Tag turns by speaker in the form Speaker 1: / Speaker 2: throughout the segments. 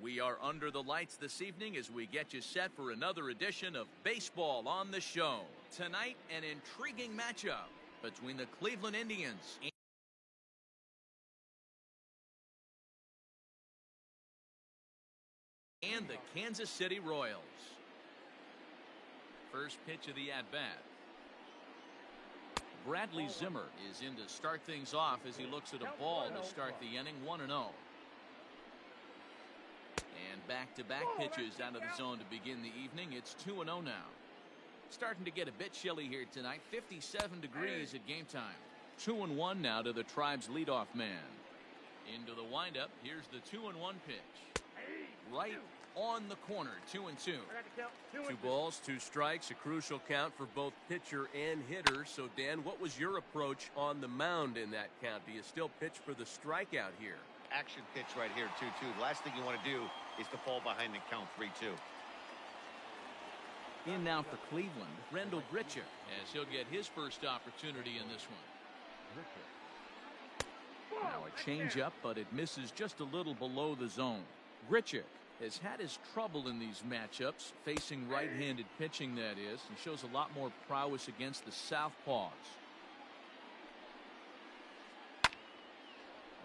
Speaker 1: We are under the lights this evening as we get you set for another edition of Baseball on the Show. Tonight, an intriguing matchup between the Cleveland Indians and the Kansas City Royals. First pitch of the at-bat. Bradley Zimmer is in to start things off as he looks at a ball to start the inning, 1-0. And back-to-back pitches out of the zone to begin the evening. It's 2-0 now. Starting to get a bit chilly here tonight. 57 degrees at game time. 2-1 now to the Tribe's leadoff man. Into the windup. Here's the 2-1 pitch. Right on the corner. 2-2.
Speaker 2: 2 balls, 2 strikes. A crucial count for both pitcher and hitter. So, Dan, what was your approach on the mound in that count? Do you still pitch for the strikeout here?
Speaker 3: Action pitch right here, 2-2. The last thing you want to do is to fall behind the count, 3-2.
Speaker 1: In now for Cleveland, Rendell Grichuk, as he'll get his first opportunity in this one. Now a changeup, but it misses just a little below the zone. Grichuk has had his trouble in these matchups, facing right-handed pitching, that is, and shows a lot more prowess against the southpaws.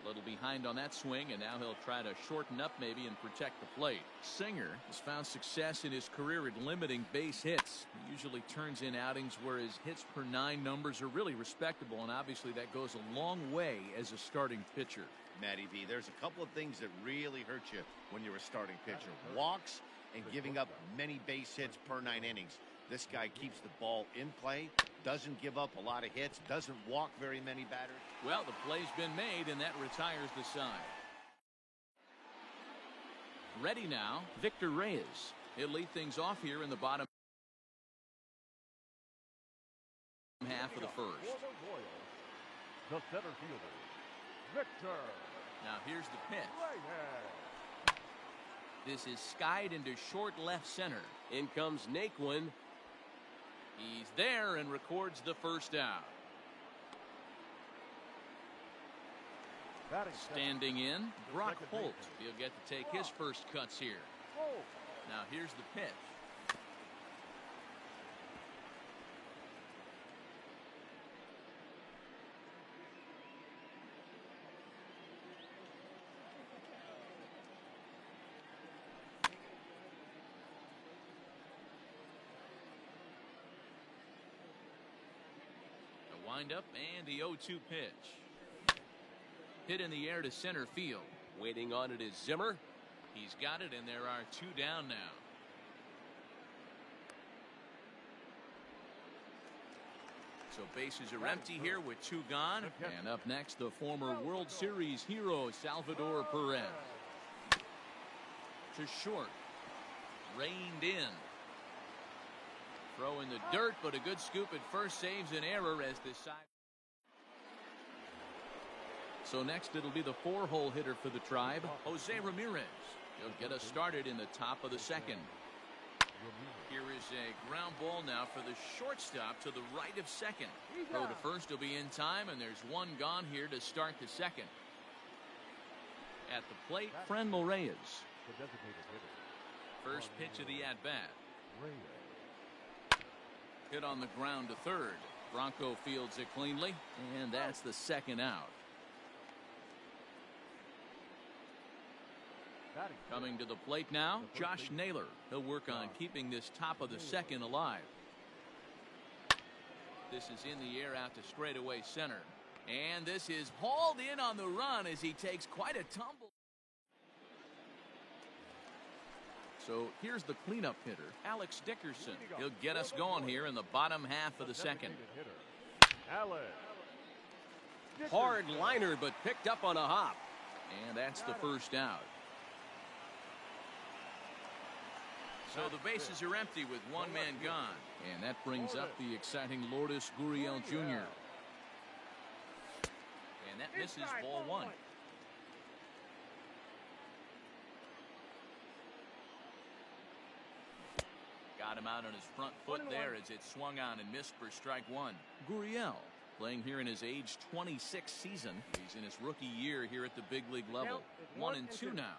Speaker 1: A little behind on that swing, and now he'll try to shorten up maybe and protect the plate. Singer has found success in his career at limiting base hits. He usually turns in outings where his hits per 9 numbers are really respectable, and obviously that goes a long way as a starting pitcher.
Speaker 3: Matty V, there's a couple of things that really hurt you when you're a starting pitcher. Walks and giving up many base hits per 9 innings. This guy keeps the ball in play, doesn't give up a lot of hits, doesn't walk very many batters.
Speaker 1: Well, the play's been made, and that retires the side. Ready now, Victor Reyes. He'll lead things off here in the bottom half of the first.
Speaker 4: The center fielder, Victor.
Speaker 1: Now here's the pitch. This is skied into short left center.
Speaker 2: In comes Naquin.
Speaker 1: He's there and records the first out. Standing in, Brock Holt. He'll get to take his first cuts here. Now here's the pitch. The windup and the 0-2 pitch. Hit in the air to center field.
Speaker 2: Waiting on it is Zimmer.
Speaker 1: He's got it, and there are 2 down now. So bases are empty here with 2 gone. And up next, the former World Series hero, Salvador Perez. To short. Reined in. Throw in the dirt, but a good scoop at first saves an error as the side. So next it'll be the 4-hole hitter for the Tribe, Jose Ramirez. He'll get us started in the top of the second. Here is a ground ball now for the shortstop to the right of second. Throw to first will be in time, and there's 1 gone here to start the second. At the plate, Franmil Reyes. First pitch of the at-bat. Hit on the ground to third. Bronco fields it cleanly, and that's the second out. Coming to the plate now, Josh Naylor. He'll work on keeping this top of the second alive. This is in the air out to straightaway center. And this is hauled in on the run as he takes quite a tumble. So here's the cleanup hitter, Alex Dickerson. He'll get us going here in the bottom half of the second.
Speaker 2: Hard liner, but picked up on a hop.
Speaker 1: And that's the first out. So the bases are empty with 1 man gone. And that brings up the exciting Lourdes Gurriel Jr. And that misses ball 1. Got him out on his front foot there as it swung on and missed for strike 1. Gurriel playing here in his age 26 season. He's in his rookie year here at the big league level. 1-2 now.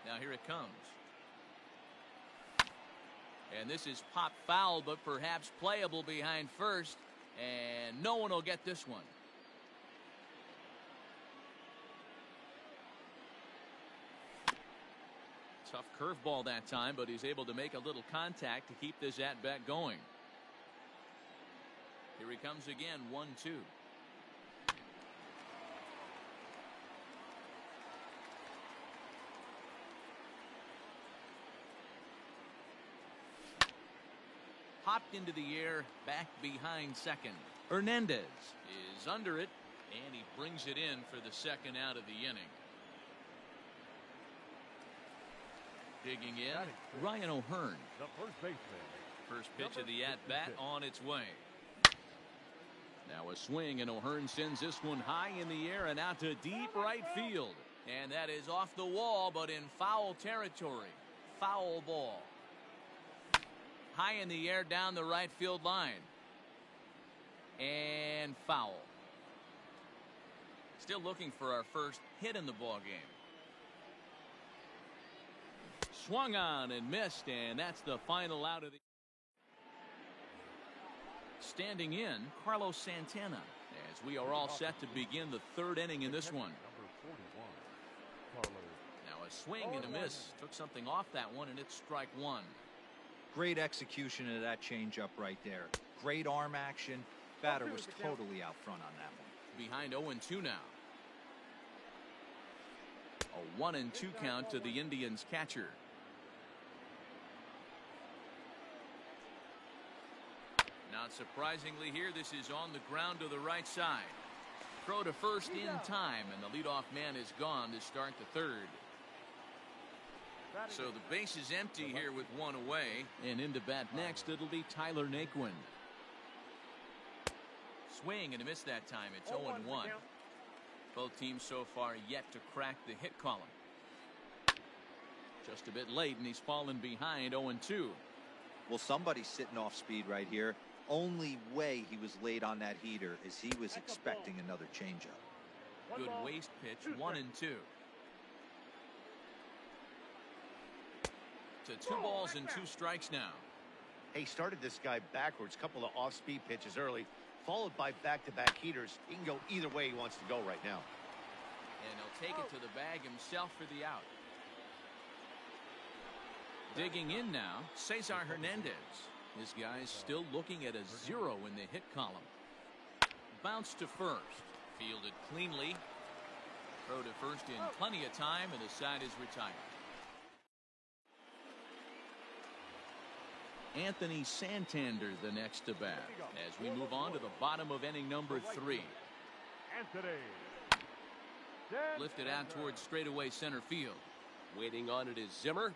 Speaker 1: Now here it comes. And this is pop foul, but perhaps playable behind first. And no one will get this one. Tough curveball that time, but he's able to make a little contact to keep this at-bat going. Here he comes again, 1-2. Popped into the air, back behind second. Hernandez is under it, and he brings it in for the second out of the inning. Digging in, Ryan O'Hearn.
Speaker 4: The first baseman.
Speaker 1: First pitch of the at-bat on its way. Now a swing, and O'Hearn sends this one high in the air and out to deep right field. And that is off the wall, but in foul territory. Foul ball. High in the air down the right field line. And foul. Still looking for our first hit in the ball game. Swung on and missed, and that's the final out of the... Standing in, Carlos Santana, as we are all set to begin the third inning in this one. Now a swing and a miss. Took something off that one, and it's strike one.
Speaker 5: Great execution of that changeup right there. Great arm action. Batter was totally out front on that one.
Speaker 1: Behind 0-2 now. A 1-2 count to the Indians catcher. Not surprisingly here, this is on the ground to the right side. Throw to first in time, and the leadoff man is gone to start the third. So the base is empty here with one away. And into bat next, it'll be Tyler Naquin. Swing and a miss that time. It's 0-1. Both teams so far yet to crack the hit column. Just a bit late, and he's fallen behind 0-2.
Speaker 5: Well, somebody's sitting off speed right here. Only way he was late on that heater is he was expecting another changeup.
Speaker 1: Good waste pitch, 1-2. To 2 balls and 2 strikes now.
Speaker 3: Hey, started this guy backwards. Couple of off-speed pitches early, followed by back-to-back heaters. He can go either way he wants to go right now.
Speaker 1: And he'll take it to the bag himself for the out. Digging in now, Cesar Hernandez. This guy's still looking at a 0 in the hit column. Bounce to first. Fielded cleanly. Throw to first in plenty of time, and the side is retired. Anthony Santander the next to bat as we move on to the bottom of inning number 3. Lifted out towards straightaway center field.
Speaker 2: Waiting on it is Zimmer.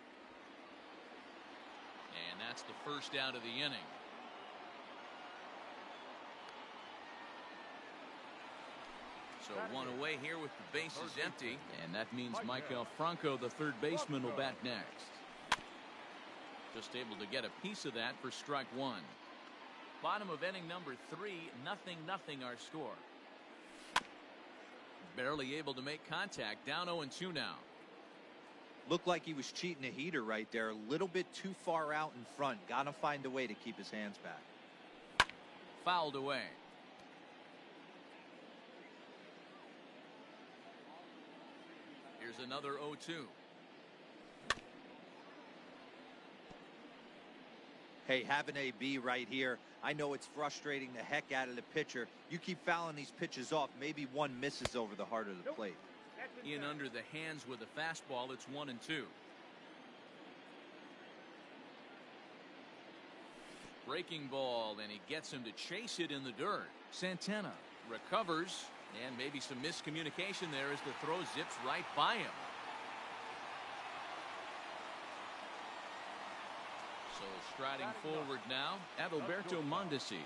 Speaker 1: And that's the first out of the inning. So one away here with the bases empty. And that means Michael Franco, the third baseman, will bat next. Just able to get a piece of that for strike one. Bottom of inning number 3, 0-0 our score. Barely able to make contact. Down 0-2 now.
Speaker 5: Looked like he was cheating a heater right there. A little bit too far out in front. Gotta find a way to keep his hands back.
Speaker 1: Fouled away. Here's another 0-2.
Speaker 5: Hey, have an AB right here. I know it's frustrating the heck out of the pitcher. You keep fouling these pitches off. Maybe one misses over the heart of the plate.
Speaker 1: In under the hands with a fastball. It's 1-2. Breaking ball, and he gets him to chase it in the dirt. Santana recovers, and maybe some miscommunication there as the throw zips right by him. So striding forward now, Adalberto Mondesi.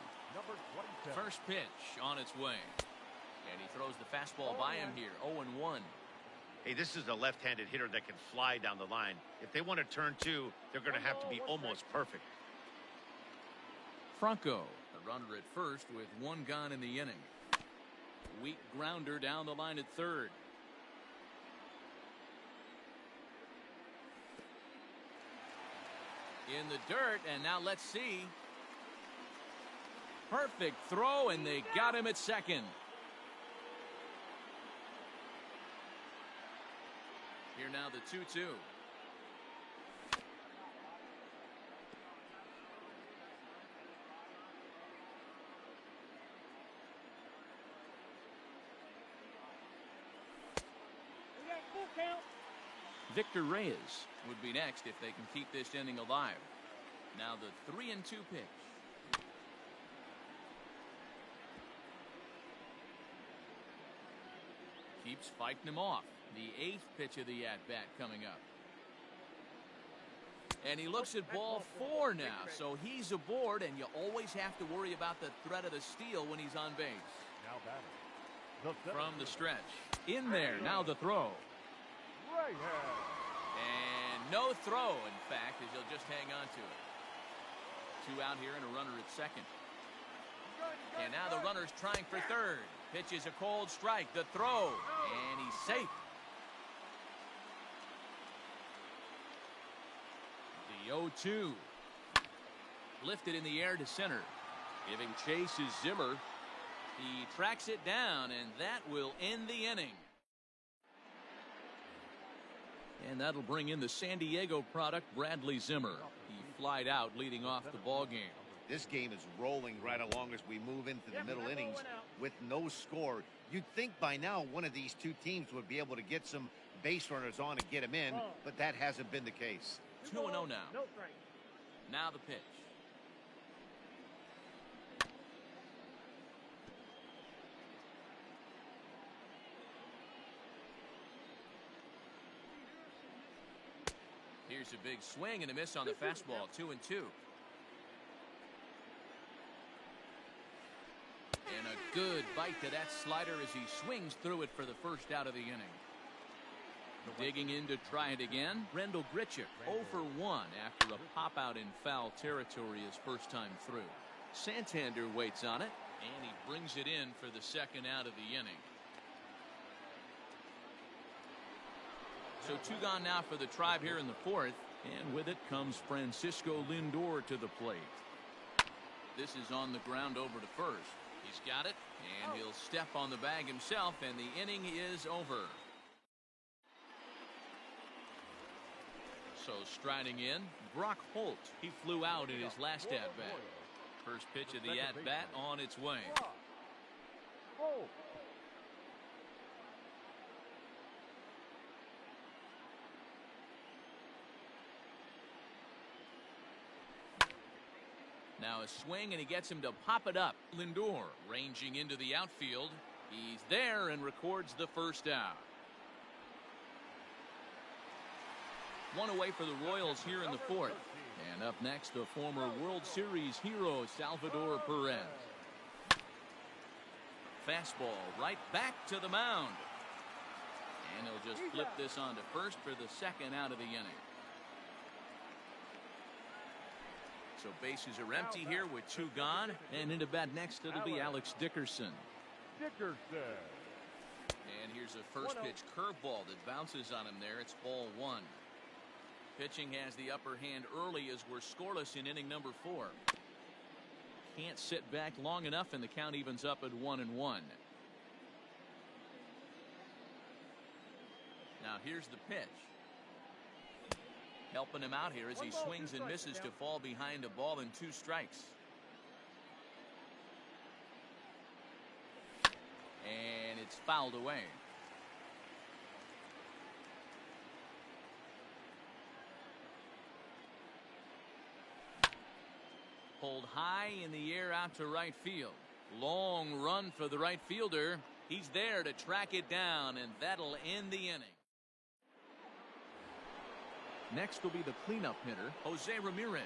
Speaker 1: First pitch on its way. And he throws the fastball by him here. 0-1.
Speaker 3: Hey, this is a left-handed hitter that can fly down the line. If they want to turn 2, they're going to have to be almost perfect.
Speaker 1: Franco, the runner at first with 1 gone in the inning. Weak grounder down the line at third. in the dirt, and now let's see. Perfect throw, and they got him at second. Here now the 2-2. Victor Reyes would be next if they can keep this inning alive. Now the 3-2 pitch. Keeps fighting him off. The 8th pitch of the at-bat coming up. And he looks at ball 4 now, so he's aboard, and you always have to worry about the threat of the steal when he's on base.
Speaker 4: Now batting.
Speaker 1: From the stretch. In there, now the throw.
Speaker 4: Right hand.
Speaker 1: And no throw, in fact, as he'll just hang on to it. 2 out here and a runner at second. And now the runner's trying for third. Pitches a cold strike. The throw. And he's safe. The 0-2. Lifted in the air to center. Giving chase is Zimmer. He tracks it down, and that will end the inning. And that'll bring in the San Diego product, Bradley Zimmer. He flied out leading off the ball game.
Speaker 3: This game is rolling right along as we move into the middle innings with no score. You'd think by now one of these two teams would be able to get some base runners on and get them in, but that hasn't been the case.
Speaker 1: 2-0 now. Now the pitch. Here's a big swing and a miss on the fastball. 2-2. And a good bite to that slider as he swings through it for the first out of the inning. Digging in to try it again, Rendell Grichuk 0 for 1 after a pop out in foul territory his first time through. Santander waits on it, and he brings it in for the second out of the inning. So 2 gone now for the Tribe here in the 4th, and with it comes Francisco Lindor to the plate. This is on the ground over to first. He's got it, and he'll step on the bag himself, and the inning is over. So striding in, Brock Holt. He flew out in his last at-bat. First pitch of the at-bat on its way. Now a swing, and he gets him to pop it up. Lindor ranging into the outfield. He's there and records the first out. 1 away for the Royals here in the 4th. And up next, the former World Series hero, Salvador Perez. Fastball right back to the mound. And he'll just flip this on to first for the second out of the inning. So bases are empty here with 2 gone. And into bat next, it'll be Alex Dickerson. And here's a first pitch curveball that bounces on him there. It's ball 1. Pitching has the upper hand early as we're scoreless in inning number 4. Can't sit back long enough, and the count evens up at 1-1. Now here's the pitch. Helping him out here as he swings and misses to fall behind a ball and 2 strikes. And it's fouled away. Pulled high in the air out to right field. Long run for the right fielder. He's there to track it down, and that'll end the inning. Next will be the cleanup hitter, Jose Ramirez.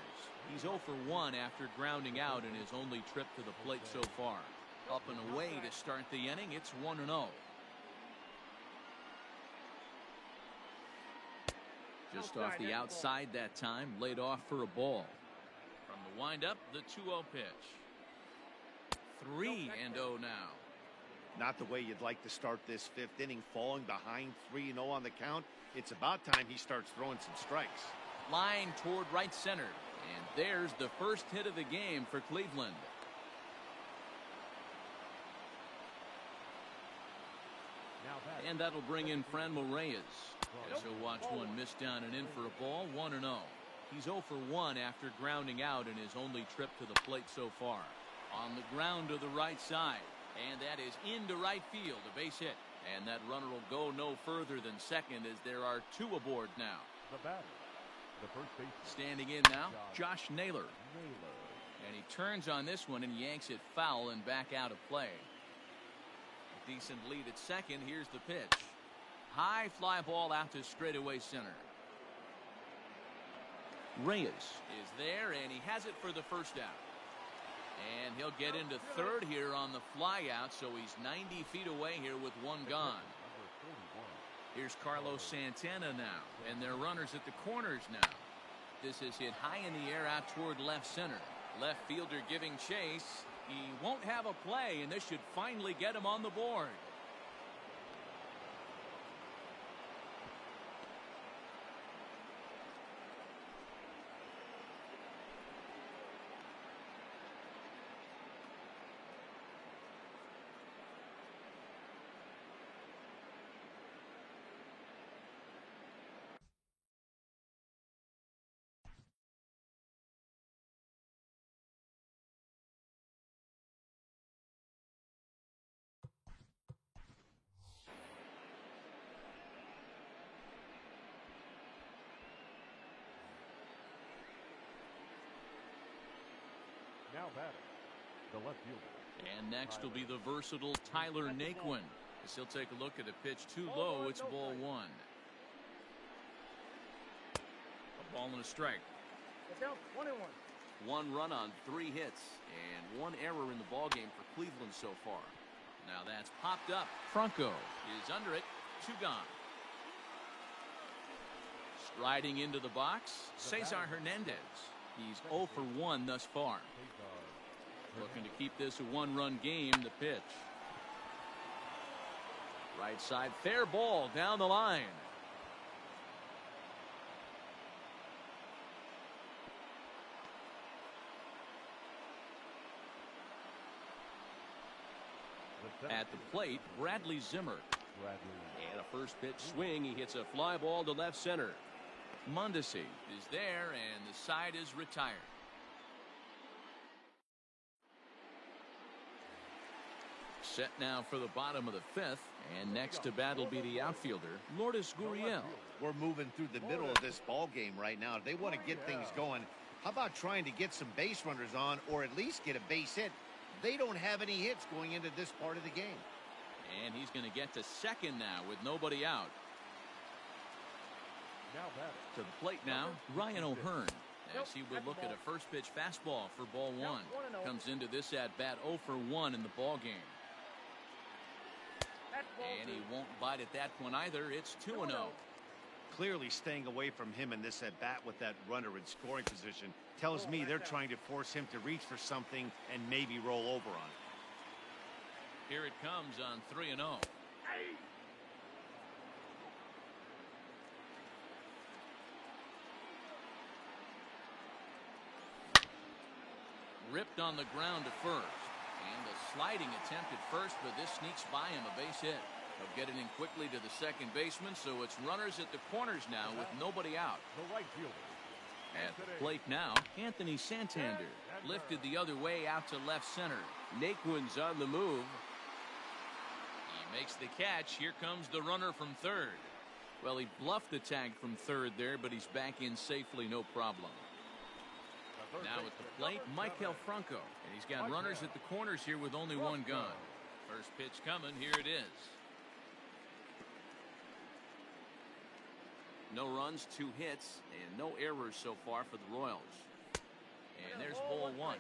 Speaker 1: He's 0 for 1 after grounding out in his only trip to the plate so far. Up and away to start the inning. It's 1-0. Just off the outside that time, laid off for a ball. From the windup, the 2-0 pitch. 3-0 now.
Speaker 3: Not the way you'd like to start this 5th inning, falling behind 3-0 on the count. It's about time he starts throwing some strikes.
Speaker 1: Line toward right center. There's the first hit of the game for Cleveland. And that'll bring in Franmil Reyes. As he'll watch one miss down and in for a ball, 1-0. He's 0 for 1 after grounding out in his only trip to the plate so far. On the ground to the right side. And that is into right field, a base hit. And that runner will go no further than second as there are 2 aboard now.
Speaker 4: The batter, the first baseman.
Speaker 1: Standing in now, Josh Naylor. And he turns on this one and yanks it foul and back out of play. A decent lead at second. Here's the pitch. High fly ball out to straightaway center. Reyes is there, and he has it for the first out. And he'll get into third here on the fly out, so he's 90 feet away here with one gone. Here's Carlos Santana now, and they're runners at the corners now. This is hit high in the air out toward left center. Left fielder giving chase. He won't have a play, and this should finally get him on the board.
Speaker 4: Now batting, the left fielder.
Speaker 1: And next will be the versatile Tyler Naquin. As he'll take a look at a pitch too low, it's ball 1. A ball and a strike.
Speaker 6: Down 21.
Speaker 1: 1 run on 3 hits and 1 error in the ballgame for Cleveland so far. Now that's popped up. Franco is under it. 2 gone. Striding into the box, Cesar Hernandez. He's 0 for 1 thus far. Looking to keep this a 1-run game. The pitch. Right side, fair ball down the line. At the plate, Bradley Zimmer. And a first pitch swing. He hits a fly ball to left center. Mondesi is there, and the side is retired. Set now for the bottom of the 5th, and next to bat will be the outfielder, Lourdes Gurriel.
Speaker 3: We're moving through the middle of this ball game right now. If they want to get things going, how about trying to get some base runners on, or at least get a base hit? They don't have any hits going into this part of the game.
Speaker 1: And he's going to get to second now with nobody out. To the plate now, Ryan O'Hearn. As he would look at a first pitch fastball for ball 1. Comes into this at bat 0 for 1 in the ball game. And he won't bite at that one either. It's 2-0.
Speaker 3: Clearly staying away from him in this at bat with that runner in scoring position tells me they're trying to force him to reach for something and maybe roll over on it.
Speaker 1: Here it comes on 3-0. Ripped on the ground to first. And a sliding attempt at first, but this sneaks by him, a base hit. He'll get it in quickly to the second baseman, so it's runners at the corners now with nobody out.
Speaker 4: The right fielder.
Speaker 1: At the plate now, Anthony Santander. Lifted the other way out to left center. Naquin's on the move. He makes the catch. Here comes the runner from third. Well, he bluffed the tag from third there, but he's back in safely, no problem. Now at the plate, Maikel Franco. And he's got runners at the corners here with only 1 gone. First pitch coming. Here it is. No runs, 2 hits, and no errors so far for the Royals. And there's ball 1.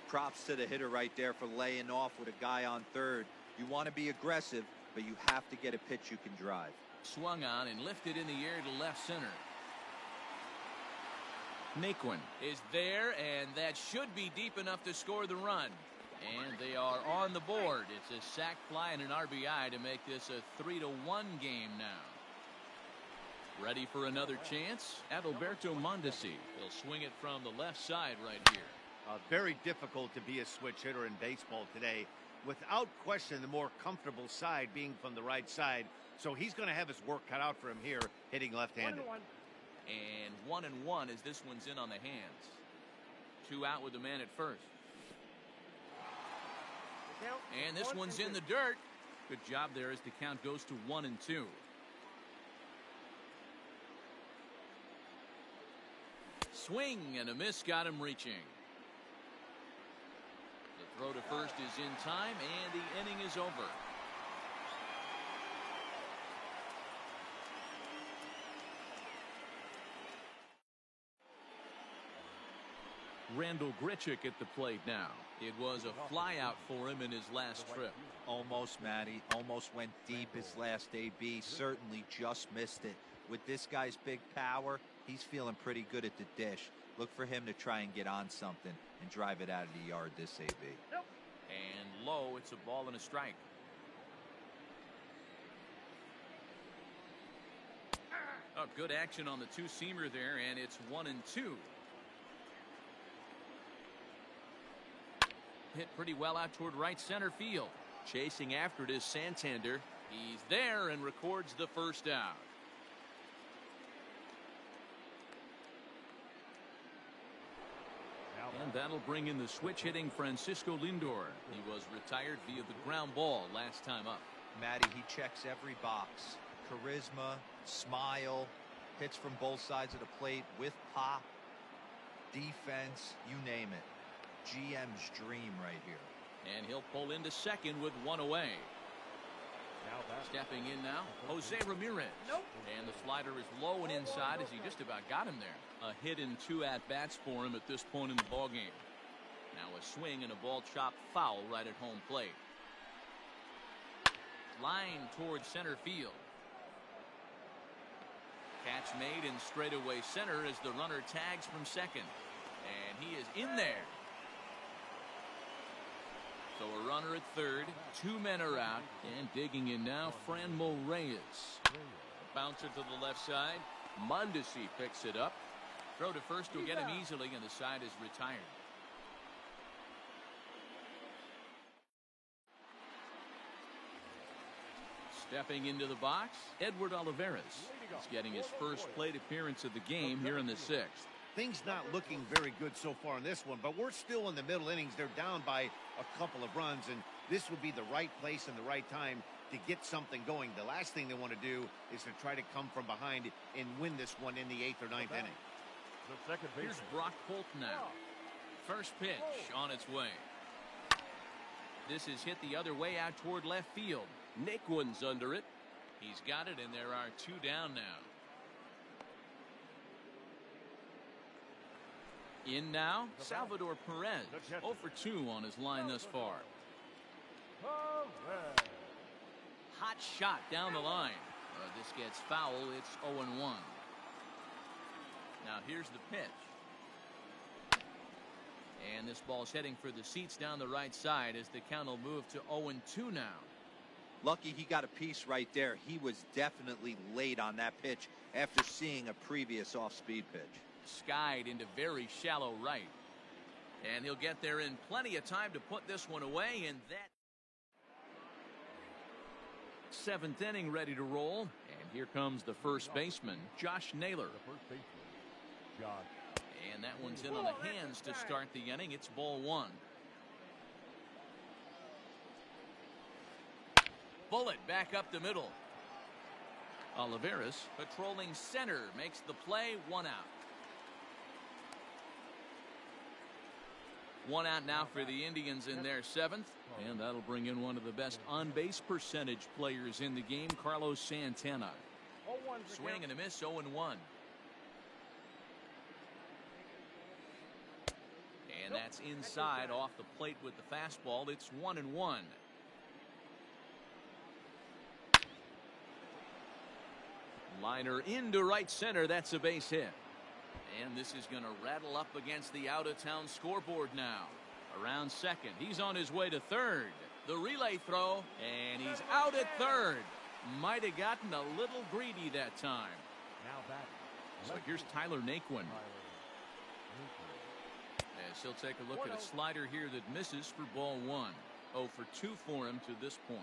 Speaker 5: Props to the hitter right there for laying off with a guy on third. You want to be aggressive, but you have to get a pitch you can drive.
Speaker 1: Swung on and lifted in the air to left center. Naquin is there, and that should be deep enough to score the run. And they are on the board. It's a sac fly and an RBI to make this a 3-1 game now. Ready for another chance? Adalberto Mondesi. He'll swing it from the left side right here.
Speaker 3: Very difficult to be a switch hitter in baseball today. Without question, the more comfortable side being from the right side. So he's going to have his work cut out for him here, hitting left-handed.
Speaker 1: And 1-1 as this one's in on the hands. 2 out with the man at first. And this one's in the dirt. Good job there as the count goes to 1-2. Swing and a miss got him reaching. The throw to first is in time and the inning is over. Randall Grichuk at the plate now. It was a flyout for him in his last trip.
Speaker 5: Almost, Matty. Almost went deep his last AB. Certainly just missed it. With this guy's big power, he's feeling pretty good at the dish. Look for him to try and get on something and drive it out of the yard this AB.
Speaker 1: And low, it's a ball and a strike. Oh, good action on the two-seamer there, and it's 1-2. Hit pretty well out toward right center field. Chasing after it is Santander. He's there and records the first out. And that'll bring in the switch hitting Francisco Lindor. He was retired via the ground ball last time up.
Speaker 5: Matty, he checks every box. Charisma, smile, hits from both sides of the plate with pop, defense, you name it. GM's dream right here.
Speaker 1: And he'll pull into second with one away. Stepping in now, Jose Ramirez. And the slider is low and inside as he just about got him there. A hit in 2 at-bats for him at this point in the ballgame. Now a swing and a ball chopped foul right at home plate. Line towards center field. Catch made in straightaway center as the runner tags from second. And he is in there. So a runner at third, 2 men are out, and digging in now, Franmil Reyes. Bouncer to the left side. Mondesi picks it up. Throw to first will get him easily, and the side is retired. Stepping into the box, Edward Olivares. He's getting his first plate appearance of the game here in the 6th.
Speaker 3: Things not looking very good so far in this one, but we're still in the middle innings. They're down by a couple of runs, and this would be the right place and the right time to get something going. The last thing they want to do is to try to come from behind and win this one in the 8th or 9th inning.
Speaker 1: Here's Brock Holt now. First pitch on its way. This is hit the other way out toward left field. Naquin's under it. He's got it, and there are 2 down now. In now, Salvador Perez. 0 for 2 on his line thus far. Hot shot down the line. This gets foul. It's 0-1. Now here's the pitch. And this ball's heading for the seats down the right side as the count will move to 0-2 now.
Speaker 5: Lucky he got a piece right there. He was definitely late on that pitch after seeing a previous off-speed pitch.
Speaker 1: Skied into very shallow right. And he'll get there in plenty of time to put this one away, and that 7th inning ready to roll. And here comes the first baseman, Josh Naylor. And that one's in on the hands to start the inning. It's ball 1. Bullet back up the middle. Olivares patrolling center makes the play. 1 out. 1 out now for the Indians in their 7th. And that'll bring in one of the best on-base percentage players in the game, Carlos Santana. Swing and a miss, 0-1. And that's inside off the plate with the fastball. It's 1-1. Liner into right center. That's a base hit. And this is going to rattle up against the out-of-town scoreboard now. Around second. He's on his way to third. The relay throw, and he's out at third. Might have gotten a little greedy that time.
Speaker 4: Now batting.
Speaker 1: So
Speaker 4: Left
Speaker 1: here's
Speaker 4: field.
Speaker 1: Tyler Naquin.
Speaker 4: Tyler Naquin.
Speaker 1: As he'll take a look at a slider here that misses for ball one. 0 for 2 for him to this point.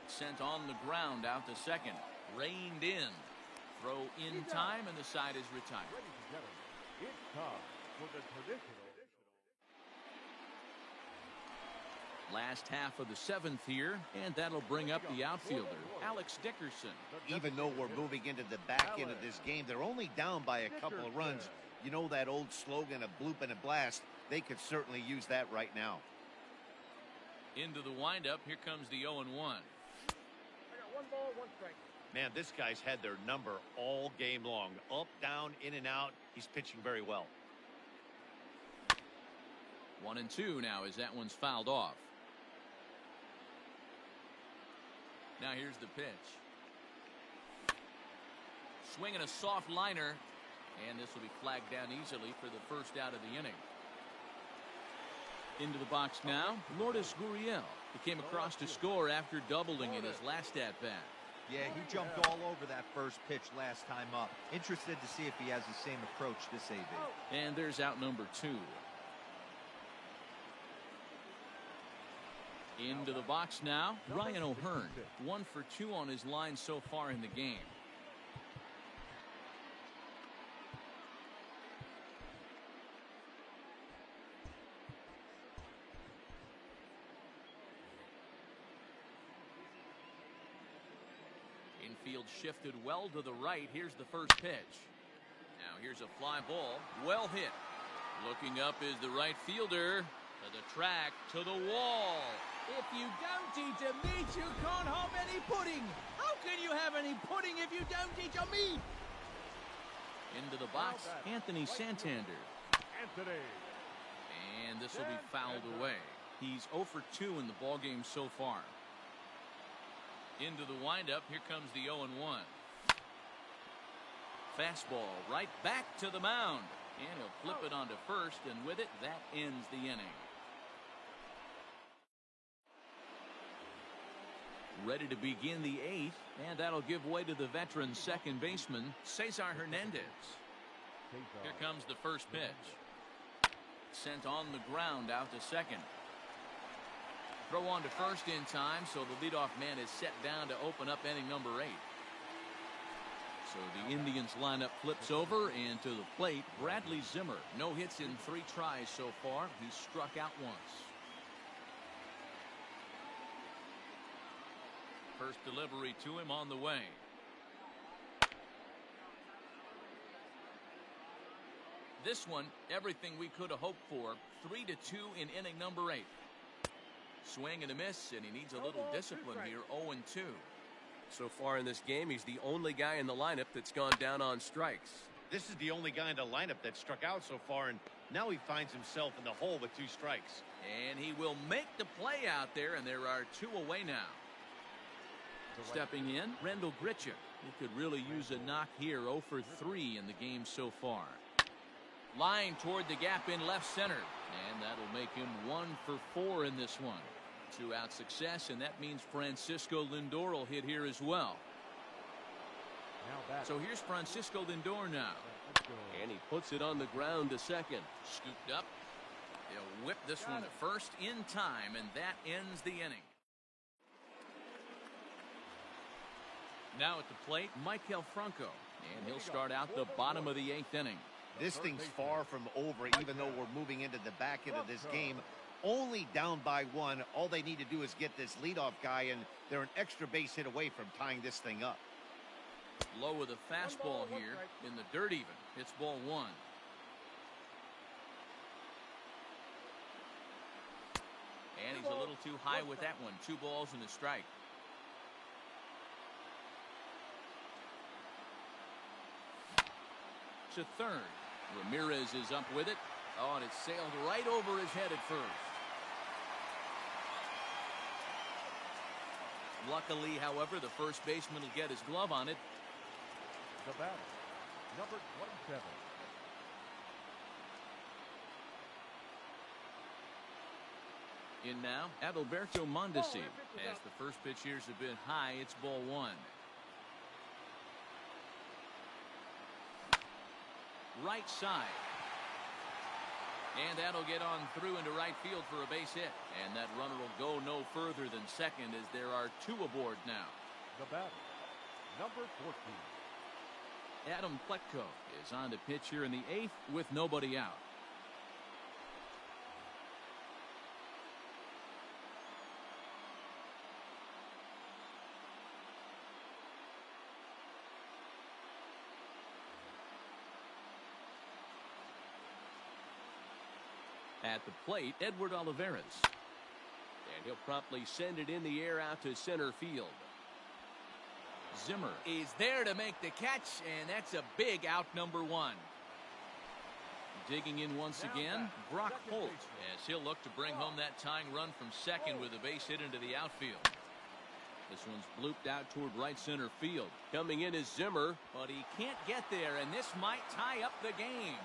Speaker 1: Sent on the ground out to second. Reined in. Throw in time, and the side is retired.
Speaker 4: Ladies and gentlemen, it's time for the traditional.
Speaker 1: Last half of the 7th here, and that'll bring up the outfielder, Alex Dickerson.
Speaker 3: Even though we're moving into the back end of this game, they're only down by a couple of runs. You know that old slogan, a bloop and a blast. They could certainly use that right now.
Speaker 1: Into the windup, here comes the 0-1.
Speaker 4: I got 1 ball, 1 strike.
Speaker 3: Man, this guy's had their number all game long. Up, down, in and out. He's pitching very well.
Speaker 1: 1-2 now as that one's fouled off. Now here's the pitch. Swinging a soft liner, and this will be flagged down easily for the first out of the inning. Into the box now, Lourdes Gurriel. He came across to score after doubling in his last at-bat.
Speaker 5: Yeah, he jumped all over that first pitch last time up. Interested to see if he has the same approach this AB.
Speaker 1: And there's out number 2. Into the box now, Ryan O'Hearn. 1 for 2 on his line so far in the game. Infield shifted well to the right. Here's the first pitch. Now here's a fly ball. Well hit. Looking up is the right fielder. To the track, to the wall. If you don't eat a meat, you can't have any pudding. How can you have any pudding if you don't eat a meat? Into the box, Anthony Santander.
Speaker 4: Anthony.
Speaker 1: And this will be fouled away. He's 0 for 2 in the ballgame so far. Into the windup, here comes the 0-1. Fastball right back to the mound. And he'll flip it onto first, and with it, that ends the inning. Ready to begin the 8th, and that'll give way to the veteran second baseman, Cesar Hernandez. Here comes the first pitch. Sent on the ground out to second. Throw on to first in time, so the leadoff man is set down to open up inning number 8. So the Indians lineup flips over, and to the plate, Bradley Zimmer. No hits in 3 tries so far. He's struck out once. First delivery to him on the way. This one, everything we could have hoped for. 3-2 in inning number 8. Swing and a miss, and he needs a little discipline here. 0-2.
Speaker 2: So far in this game, he's the only guy in the lineup that's gone down on strikes.
Speaker 3: This is the only guy in the lineup that struck out so far, and now he finds himself in the hole with 2 strikes.
Speaker 1: And he will make the play out there, and there are 2 away now. Stepping in, Rendell Grichuk. He could really use a knock here. 0 for 3 in the game so far. Line toward the gap in left center, and that'll make him 1 for 4 in this one. 2-out success, and that means Francisco Lindor will hit here as well. So here's Francisco Lindor now.
Speaker 2: And he puts it on the ground to second.
Speaker 1: Scooped up. They'll whip this one to first in time, and that ends the inning. Now at the plate, Maikel Franco, and he'll start out the bottom of the 8th inning.
Speaker 3: This thing's far from over, even though we're moving into the back end of this game. Only down by 1. All they need to do is get this leadoff guy, and they're an extra base hit away from tying this thing up.
Speaker 1: Low with a fastball here in the dirt even. It's ball 1. And he's a little too high with that one. 2 balls and a strike. To third. Ramirez is up with it. Oh, and it sailed right over his head at first. Luckily, however, the first baseman will get his glove on it.
Speaker 4: The batter, number 27.
Speaker 1: In now, Adalberto Mondesi. As the first pitch here's a bit high, it's ball 1. right side. And that'll get on through into right field for a base hit. And that runner will go no further than second as there are two aboard now.
Speaker 4: The batter, number 14.
Speaker 1: Adam Plutko is on to pitch here in the 8th with nobody out. At the plate, Edward Olivares.
Speaker 2: And he'll promptly send it in the air out to center field.
Speaker 1: Zimmer is there to make the catch, and that's a big out, number 1. Digging in once again, Brock Holt, as he'll look to bring home that tying run from second with a base hit into the outfield. This one's blooped out toward right center field.
Speaker 2: Coming in is Zimmer.
Speaker 1: But he can't get there, and this might tie up the game.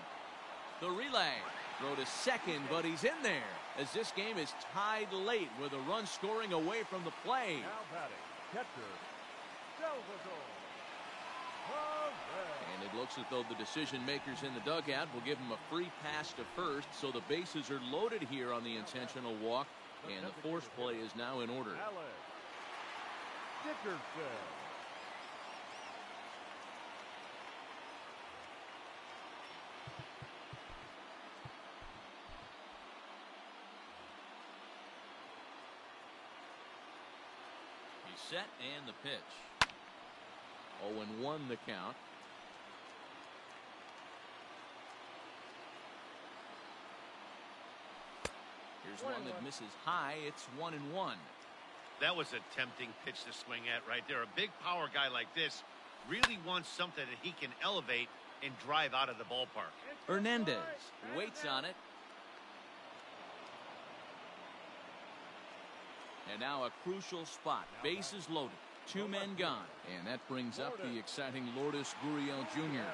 Speaker 1: The relay. Throw to second, but he's in there as this game is tied late with a run scoring away from the play.
Speaker 4: Now batting, catcher, Salvador Perez.
Speaker 1: And it looks as though the decision makers in the dugout will give him a free pass to first, so the bases are loaded here on the intentional walk, and the force play is now in order.
Speaker 4: Alex Dickerson.
Speaker 1: Set and the pitch. 0-1 the count. Here's one that misses high. It's 1-1.
Speaker 3: That was a tempting pitch to swing at right there. A big power guy like this really wants something that he can elevate and drive out of the ballpark.
Speaker 1: Hernandez waits on it. And now a crucial spot. Bases loaded. 2 men gone. And that brings up the exciting Lourdes Gurriel Jr.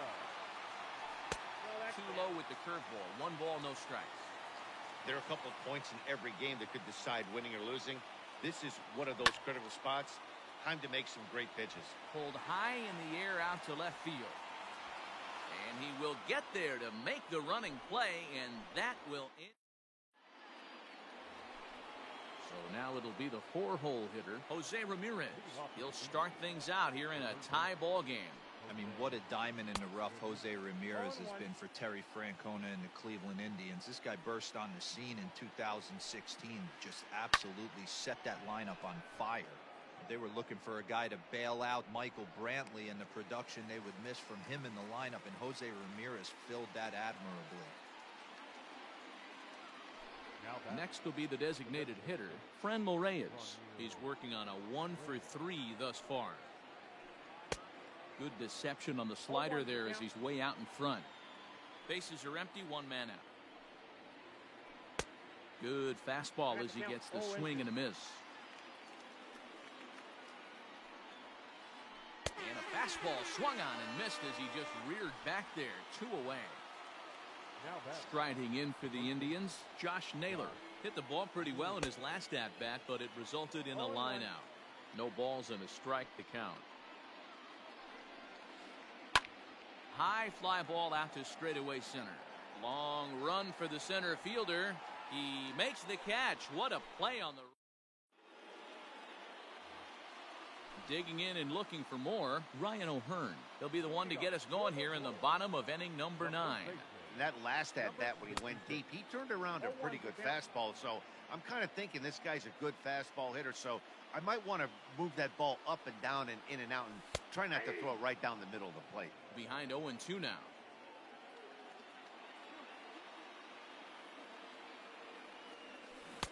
Speaker 1: Too low with the curveball. 1 ball, no strikes.
Speaker 3: There are a couple of points in every game that could decide winning or losing. This is one of those critical spots. Time to make some great pitches.
Speaker 1: Pulled high in the air out to left field. And he will get there to make the running play, and that will end. So now it'll be the 4-hole hitter, Jose Ramirez. He'll start things out here in a tie ball game.
Speaker 5: I mean, what a diamond in the rough Jose Ramirez has been for Terry Francona and the Cleveland Indians. This guy burst on the scene in 2016, just absolutely set that lineup on fire. They were looking for a guy to bail out Michael Brantley, and the production they would miss from him in the lineup, and Jose Ramirez filled that admirably.
Speaker 1: Next will be the designated hitter, Franmil Reyes. He's working on a 1-for-3 thus far. Good deception on the slider there as he's way out in front. Bases are empty, 1 man out. Good fastball as he gets the swing and a miss. And a fastball swung on and missed as he just reared back there. 2 away. Striding in for the Indians, Josh Naylor. Hit the ball pretty well in his last at-bat, but it resulted in a line out. No balls and a strike to count. High fly ball out to straightaway center. Long run for the center fielder. He makes the catch. What a play on the... Digging in and looking for more, Ryan O'Hearn. He'll be the one to get us going here in the bottom of inning number 9.
Speaker 3: That last at-bat when he went deep, he turned around a pretty good fastball. So I'm kind of thinking this guy's a good fastball hitter. So I might want to move that ball up and down and in and out and try not to throw it right down the middle of the plate.
Speaker 1: Behind 0-2 now.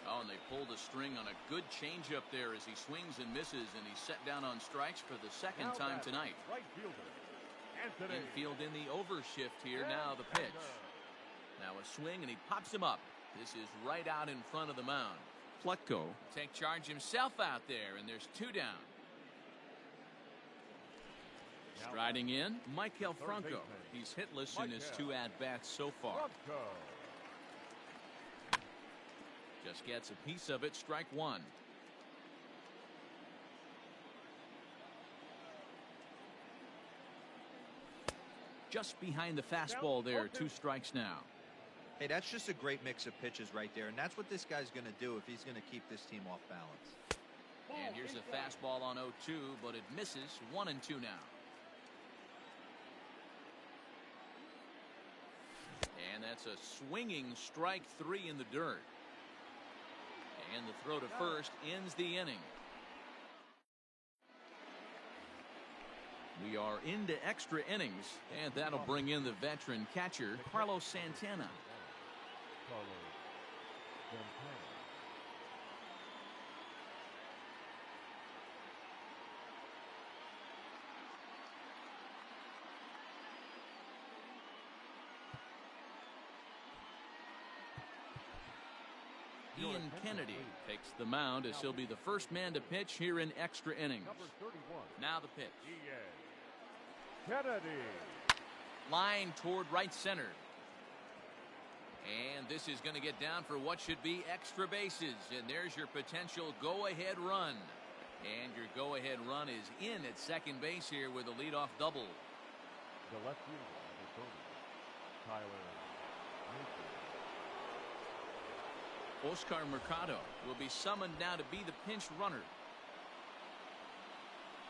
Speaker 1: Oh, and they pulled a string on a good changeup there as he swings and misses, and he's set down on strikes for the second time tonight.
Speaker 4: Right fielder, Anthony.
Speaker 1: Infield in the overshift here. Now the pitch. Now a swing, and he pops him up. This is right out in front of the mound. Plutko take charge himself out there, and there's 2 down. Striding in, Maikel Franco. He's hitless in his 2 at-bats so far. Just gets a piece of it, strike 1. just behind the fastball there. 2 strikes now.
Speaker 5: Hey, that's just a great mix of pitches right there, and that's what this guy's going to do if he's going to keep this team off balance.
Speaker 1: And here's a fastball on 0-2, but it misses. 1-2 now. And that's a swinging strike 3 in the dirt. And the throw to first ends the inning. We are into extra innings, and that'll bring in the veteran catcher, Carlos Santana. Ian Kennedy takes the mound as he'll be the first man to pitch here in extra innings. Now the pitch.
Speaker 4: Kennedy.
Speaker 1: Line toward right center. And this is going to get down for what should be extra bases. And there's your potential go-ahead run. And your go-ahead run is in at second base here with a leadoff double.
Speaker 4: The left fielder, number 30, Tyler Naquin.
Speaker 1: Oscar Mercado will be summoned now to be the pinch runner.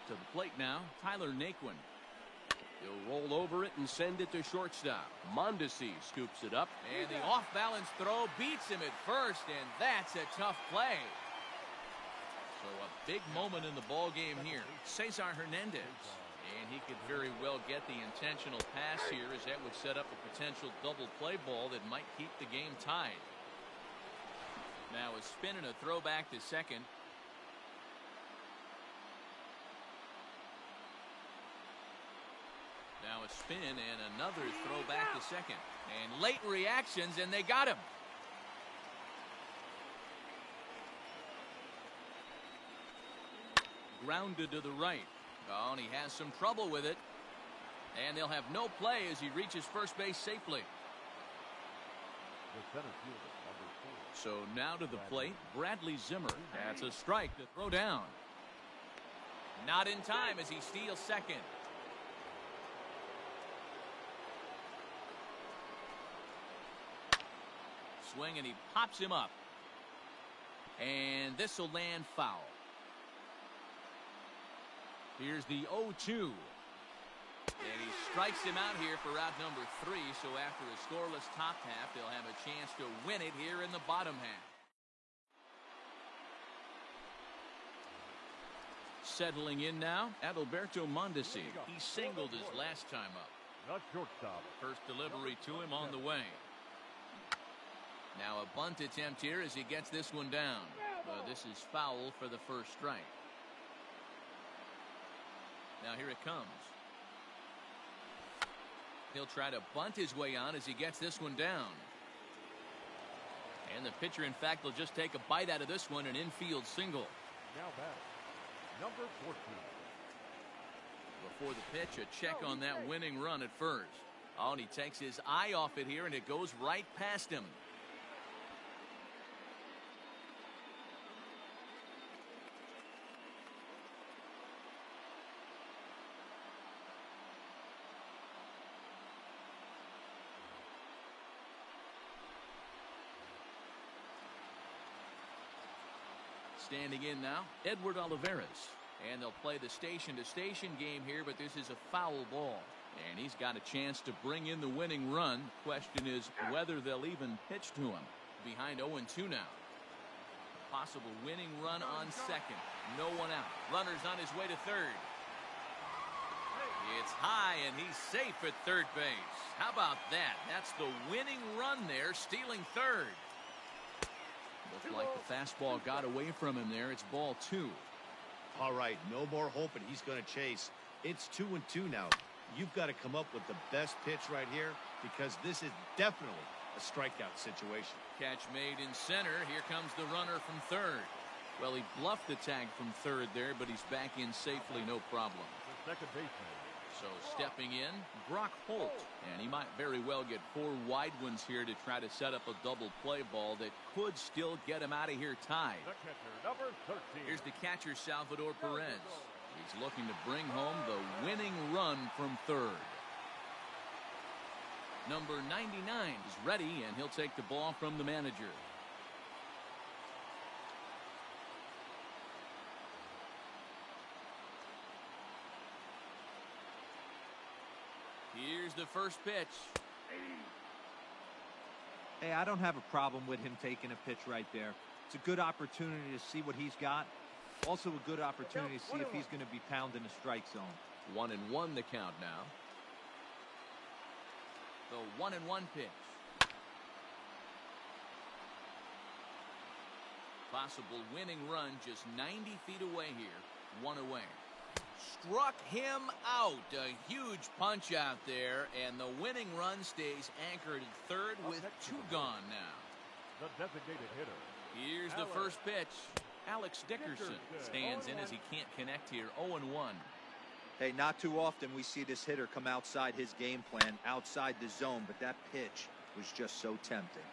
Speaker 1: To the plate now, Tyler Naquin. He'll roll over it and send it to shortstop. Mondesi scoops it up, and the off-balance throw beats him at first, and that's a tough play. So a big moment in the ball game here. Cesar Hernandez. And he could very well get the intentional pass here, as that would set up a potential double play ball that might keep the game tied. Now a spin and a throw back to second. Now a spin and another throw back to second. And late reactions, and they got him. Grounded to the right. Oh, and he has some trouble with it. And they'll have no play as he reaches first base safely.
Speaker 4: The center fielder, number 4.
Speaker 1: So now to the plate, Bradley Zimmer. That's a strike to throw down. Not in time as he steals second. Swing, and he pops him up. And this will land foul. Here's the 0-2. And he strikes him out here for out number 3. So after a scoreless top half, they'll have a chance to win it here in the bottom half. Settling in now, Adalberto Mondesi. He singled his last time up.
Speaker 4: Not shortstop.
Speaker 1: First delivery to him on the way. Now a bunt attempt here as he gets this one down. This is foul for the first strike. Now here it comes. He'll try to bunt his way on as he gets this one down. And the pitcher, in fact, will just take a bite out of this one, an infield single.
Speaker 4: Now batting, number 14.
Speaker 1: Before the pitch, a check on that winning run at first. Oh, and he takes his eye off it here, and it goes right past him. Standing in now, Edward Olivares. And they'll play the station-to-station game here, but this is a foul ball. And he's got a chance to bring in the winning run. Question is whether they'll even pitch to him. Behind 0-2 now. Possible winning run on second. No one out. Runner's on his way to third. It's high, and he's safe at third base. How about that? That's the winning run there, stealing third. Looks like the fastball got away from him there. It's ball 2.
Speaker 3: All right, no more hoping he's going to chase. It's 2-2 now. You've got to come up with the best pitch right here, because this is definitely a strikeout situation. Catch made in center. Here comes the runner from third. Well, he bluffed the tag from third there, but he's back in safely, no problem.
Speaker 4: The second baseman.
Speaker 1: So stepping in, Brock Holt. And he might very well get 4 wide ones here to try to set up a double play ball that could still get him out of here tied.
Speaker 4: The catcher, number 13.
Speaker 1: Here's the catcher, Salvador Perez. He's looking to bring home the winning run from third. Number 99 is ready, and he'll take the ball from the manager. Here's the first pitch.
Speaker 5: Hey, I don't have a problem with him taking a pitch right there. It's a good opportunity to see what he's got. Also a good opportunity to see if he's going to be pounding the strike zone.
Speaker 1: 1-1 the count now. The 1-1 pitch. Possible winning run just 90 feet away here. One away. Struck him out. A huge punch out there, and the winning run stays anchored at third with two gone now.
Speaker 4: The designated hitter.
Speaker 1: Here's the first pitch. Alex Dickerson stands in as he can't connect here. 0-1.
Speaker 5: Hey, not too often we see this hitter come outside his game plan, outside the zone, but that pitch was just so tempting.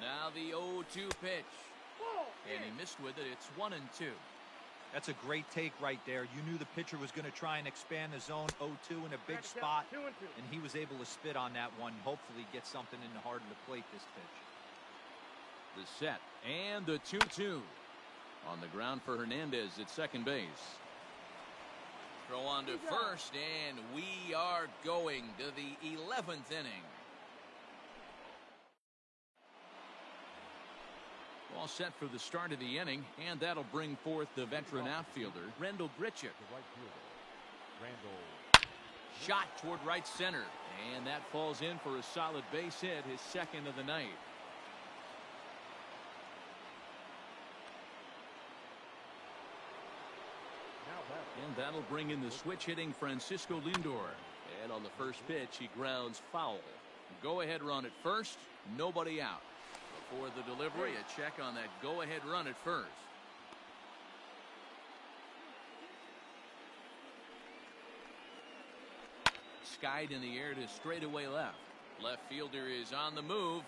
Speaker 1: Now the 0-2 pitch. And he missed with it. It's 1-2.
Speaker 5: That's a great take right there. You knew the pitcher was going to try and expand the zone. 0-2 in a big spot, and he was able to spit on that one. Hopefully get something in the heart of the plate this pitch.
Speaker 1: The set and the 2-2. On the ground for Hernandez at second base. Throw on to first, and we are going to the 11th inning. All set for the start of the inning, and that'll bring forth the veteran outfielder, Randall Grichuk.
Speaker 4: The right fielder, Randall.
Speaker 1: Shot toward right center, and that falls in for a solid base hit, his second of the night. And that'll bring in the switch-hitting Francisco Lindor. And on the first pitch, he grounds foul. Go-ahead run at first, nobody out. Before the delivery, a check on that go-ahead run at first. Skied in the air to straightaway left. Left fielder is on the move.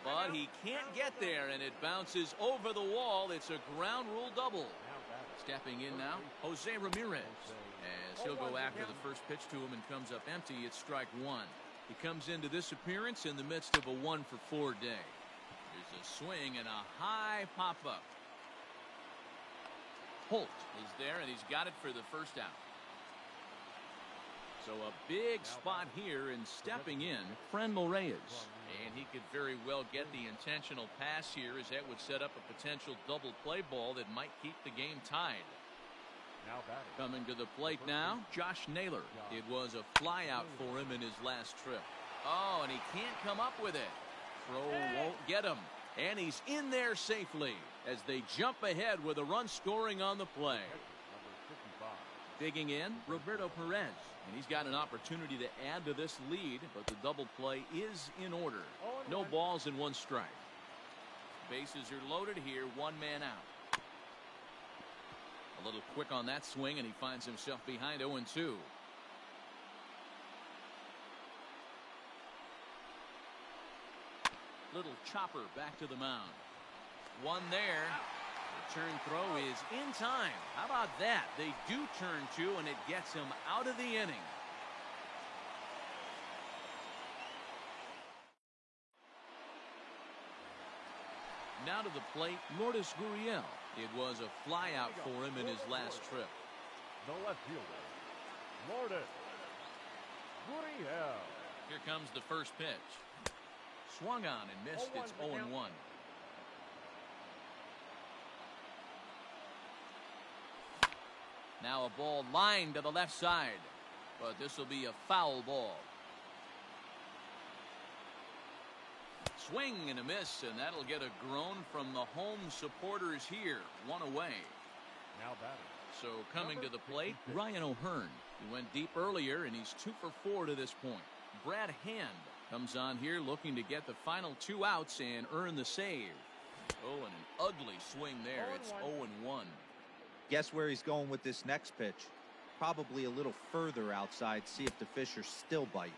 Speaker 1: But he can't get there, and it bounces over the wall. It's a ground rule double. Stepping in now, Jose Ramirez. As he'll go after the first pitch to him and comes up empty, it's strike one. He comes into this appearance in the midst of a 1-for-4 day. There's a swing and a high pop-up. Holt is there, and he's got it for the first out. So a big spot here, and stepping in, Franmil Reyes. And he could very well get the intentional pass here, as that would set up a potential double play ball that might keep the game tied. Coming to the plate now, Josh Naylor. It was a flyout for him in his last trip. Oh, and he can't come up with it. Throw won't get him. And he's in there safely as they jump ahead with a run scoring on the play. Digging in, Roberto Perez. And he's got an opportunity to add to this lead, but the double play is in order. No balls and one strike. Bases are loaded here, one man out. A little quick on that swing, and he finds himself behind 0-2. Little chopper back to the mound. One there. The turn throw is in time. How about that? They do turn two, and it gets him out of the inning. Now to the plate, Lourdes Gurriel. It was a flyout for him in his last trip.
Speaker 4: The left fielder, Lourdes Gurriel.
Speaker 1: Here comes the first pitch. Swung on and missed. It's 0-1. Now a ball lined to the left side, but this will be a foul ball. Swing and a miss, and that'll get a groan from the home supporters here. One away.
Speaker 4: Now batting.
Speaker 1: So coming to the plate, Ryan O'Hearn. He went deep earlier, and he's 2 for 4 to this point. Brad Hand comes on here looking to get the final 2 outs and earn the save. Oh, and an ugly swing there. It's 0-1.
Speaker 5: Guess where he's going with this next pitch? Probably a little further outside. See if the fish are still biting.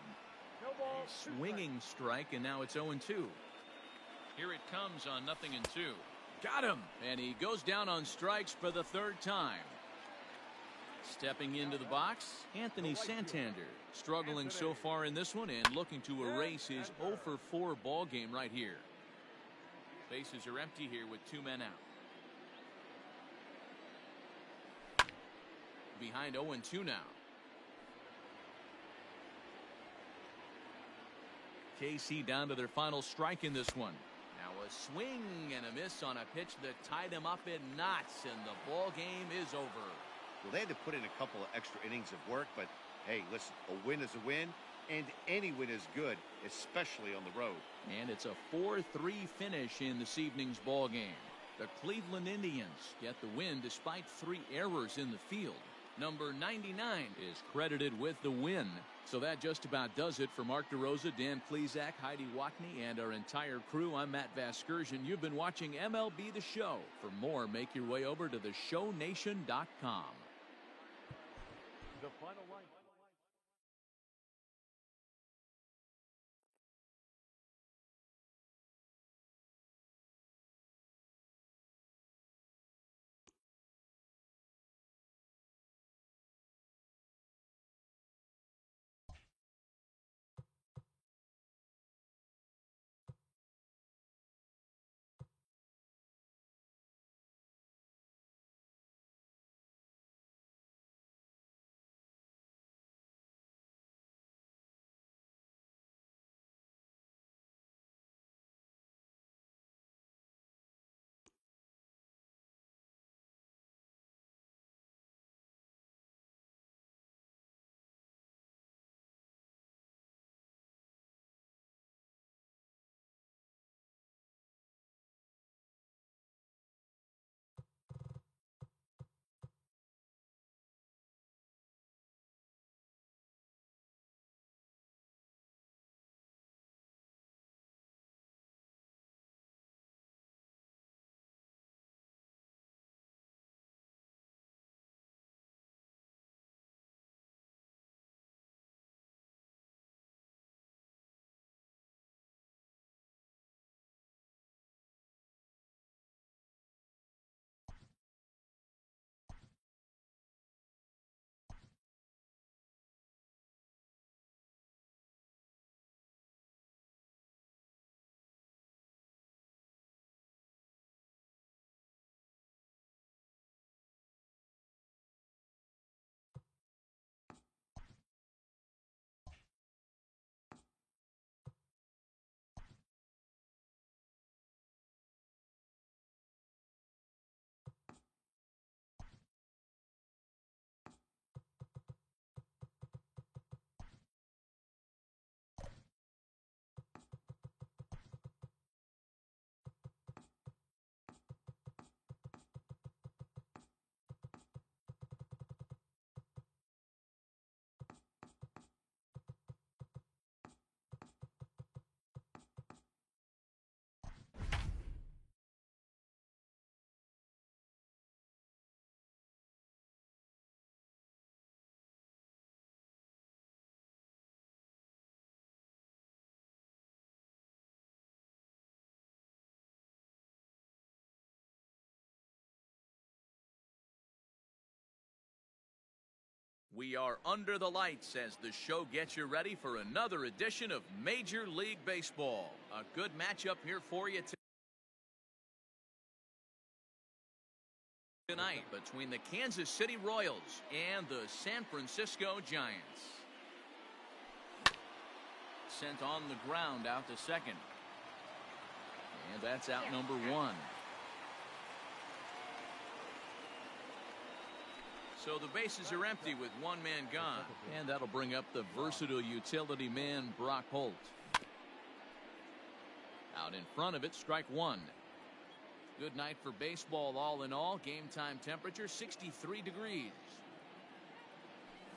Speaker 1: Swinging strike, and now it's 0-2. Here it comes on 0-2. Got him! And he goes down on strikes for the third time. Stepping into the box, Anthony Santander. Struggling so far in this one and looking to erase his 0 for 4 ball game right here. Bases are empty here with 2 men out. Behind 0-2 now. KC down to their final strike in this one. Now a swing and a miss on a pitch that tied him up in knots, and the ball game is over.
Speaker 3: Well, they had to put in a couple of extra innings of work, but hey, listen, a win is a win, and any win is good, especially on the road.
Speaker 1: And it's a 4-3 finish in this evening's ball game. The Cleveland Indians get the win despite 3 errors in the field. Number 99 is credited with the win. So that just about does it for Mark DeRosa, Dan Plesac, Heidi Watney, and our entire crew. I'm Matt Vasgersian. You've been watching MLB The Show. For more, make your way over to theshownation.com.
Speaker 4: The final line.
Speaker 1: We are under the lights as the show gets you ready for another edition of Major League Baseball. A good matchup here for you tonight between the Kansas City Royals and the San Francisco Giants. Sent on the ground out to second. And that's out number 1. So the bases are empty with 1 man gone. And that'll bring up the versatile utility man, Brock Holt. Out in front of it, strike 1. Good night for baseball all in all. Game time temperature 63 degrees.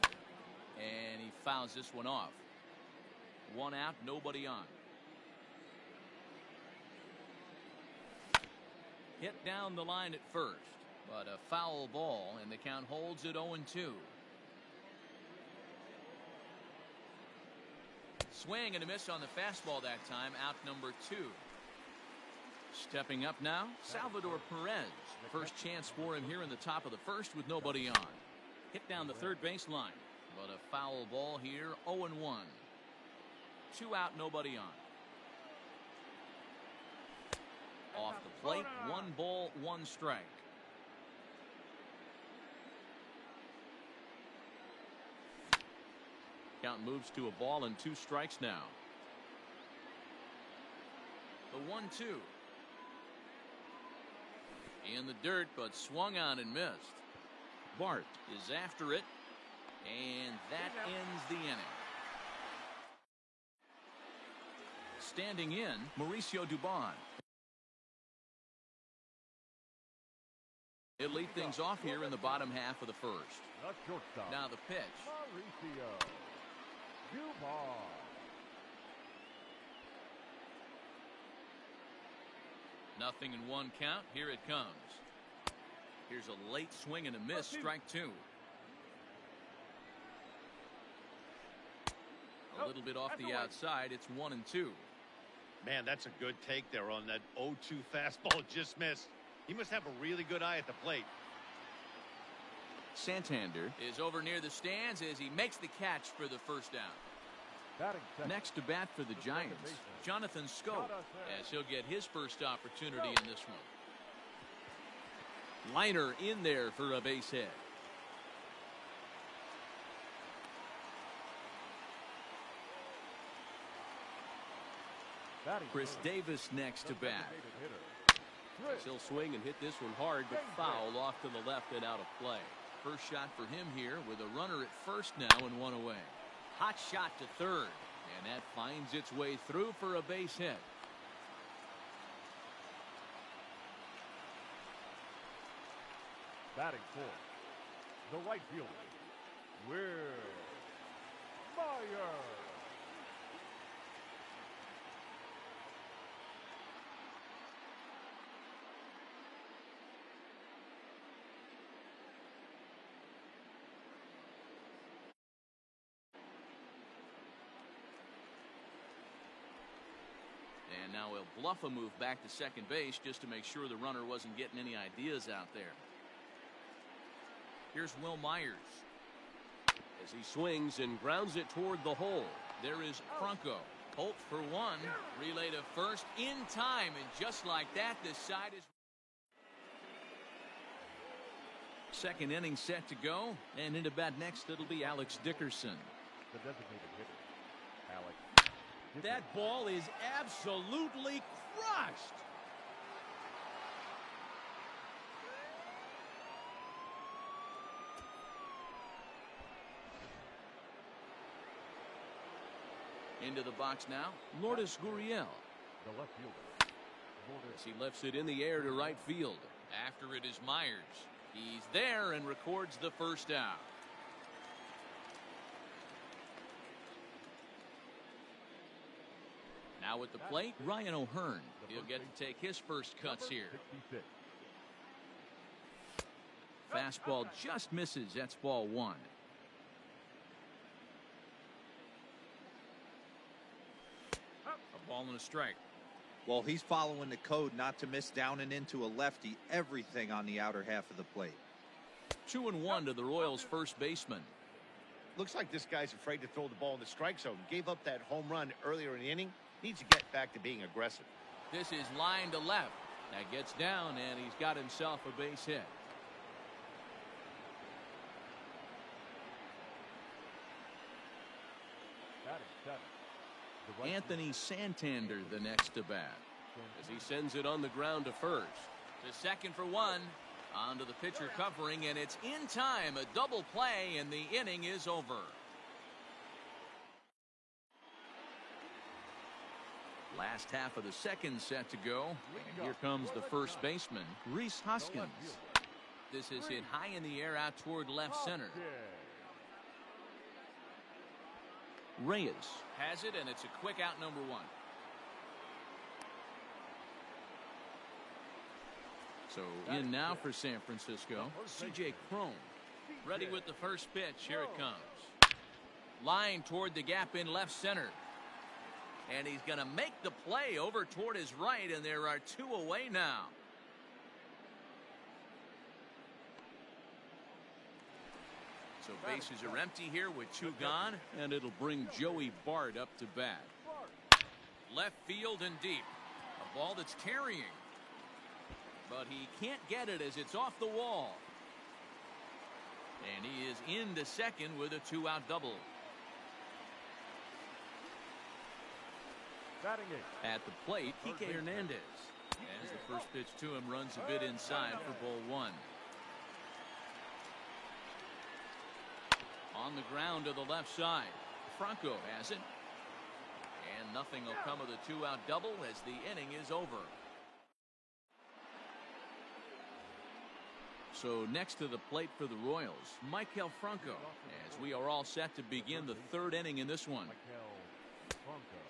Speaker 1: And he fouls this one off. 1 out, nobody on. Hit down the line at first. But a foul ball, and the count holds at 0-2. Swing and a miss on the fastball that time, out number 2. Stepping up now, Salvador Perez. First chance for him here in the top of the first with nobody on. Hit down the third baseline. But a foul ball here, 0-1. 2 out, nobody on. Off the plate, 1 ball, 1 strike. Count moves to a ball and 2 strikes now. The 1-2. In the dirt, but swung on and missed. Bart is after it, and that ends the inning. Standing in, Mauricio Dubon. He'll lead things off here in the bottom half of the first. Now the pitch.
Speaker 4: Mauricio Dubon.
Speaker 1: Nothing in 1 count. Here it comes. Here's a late swing and a miss. Strike 2. A little bit off the outside. It's 1-2.
Speaker 3: Man, that's a good take there on that 0-2 fastball. Just missed. He must have a really good eye at the plate.
Speaker 1: Santander is over near the stands as he makes the catch for the first down. Next to bat for the Giants, Jonathan Schoop, as he'll get his first opportunity in this one. Liner in there for a base hit. Chris Davis next to bat.
Speaker 2: He'll swing and hit this one hard, but foul off to the left and out of play.
Speaker 1: First shot for him here with a runner at first now and 1 away. Hot shot to third, and that finds its way through for a base hit.
Speaker 4: Batting for the right fielder, Will Myers.
Speaker 1: And now he'll bluff a move back to second base just to make sure the runner wasn't getting any ideas out there. Here's Will Myers.
Speaker 2: As he swings and grounds it toward the hole.
Speaker 1: There is Franco. Holt for 1. Relay to first in time, and just like that, this side is. Second inning set to go, and into bat next it'll be Alex Dickerson.
Speaker 4: The designated hitter, Alex.
Speaker 1: That ball is absolutely crushed. Into the box now, Lourdes Gurriel.
Speaker 4: The left fielder,
Speaker 1: As he lifts it in the air to right field. After it is Myers. He's there and records the first out. Now at the plate, Ryan O'Hearn. He'll get to take his first cuts here.
Speaker 4: 66.
Speaker 1: Fastball just misses. That's ball 1. A ball and a strike.
Speaker 5: Well, he's following the code not to miss down and into a lefty. Everything on the outer half of the plate.
Speaker 1: 2-1 to the Royals' first baseman.
Speaker 3: Looks like this guy's afraid to throw the ball in the strike zone. Gave up that home run earlier in the inning. Needs to get back to being aggressive.
Speaker 1: This is line to left. That gets down, and he's got himself a base hit.
Speaker 4: Batting 7. The right
Speaker 1: Anthony Santander the next to bat.
Speaker 2: As he sends it on the ground to first.
Speaker 1: To second for 1. Onto the pitcher covering, and it's in time. A double play, and the inning is over. Last half of the second set to go. And here comes the first baseman, Rhys Hoskins. This is hit high in the air out toward left center. Reyes has it, and it's a quick out, number 1. So in now for San Francisco, C.J. Cron. Ready with the first pitch. Here it comes. Line toward the gap in left center. And he's going to make the play over toward his right, and there are 2 away now. So bases are empty here with 2 gone, and it'll bring Joey Bart up to bat. Left field and deep. A ball that's carrying. But he can't get it as it's off the wall. And he is into second with a 2-out double.
Speaker 4: Batting eight.
Speaker 1: At the plate, Kike Hernandez. As the first pitch to him runs a bit inside for ball 1. On the ground to the left side. Franco has it. And nothing will come of the 2-out double as the inning is over. So next to the plate for the Royals, Maikel Franco, as we are all set to begin the 3rd inning in this one.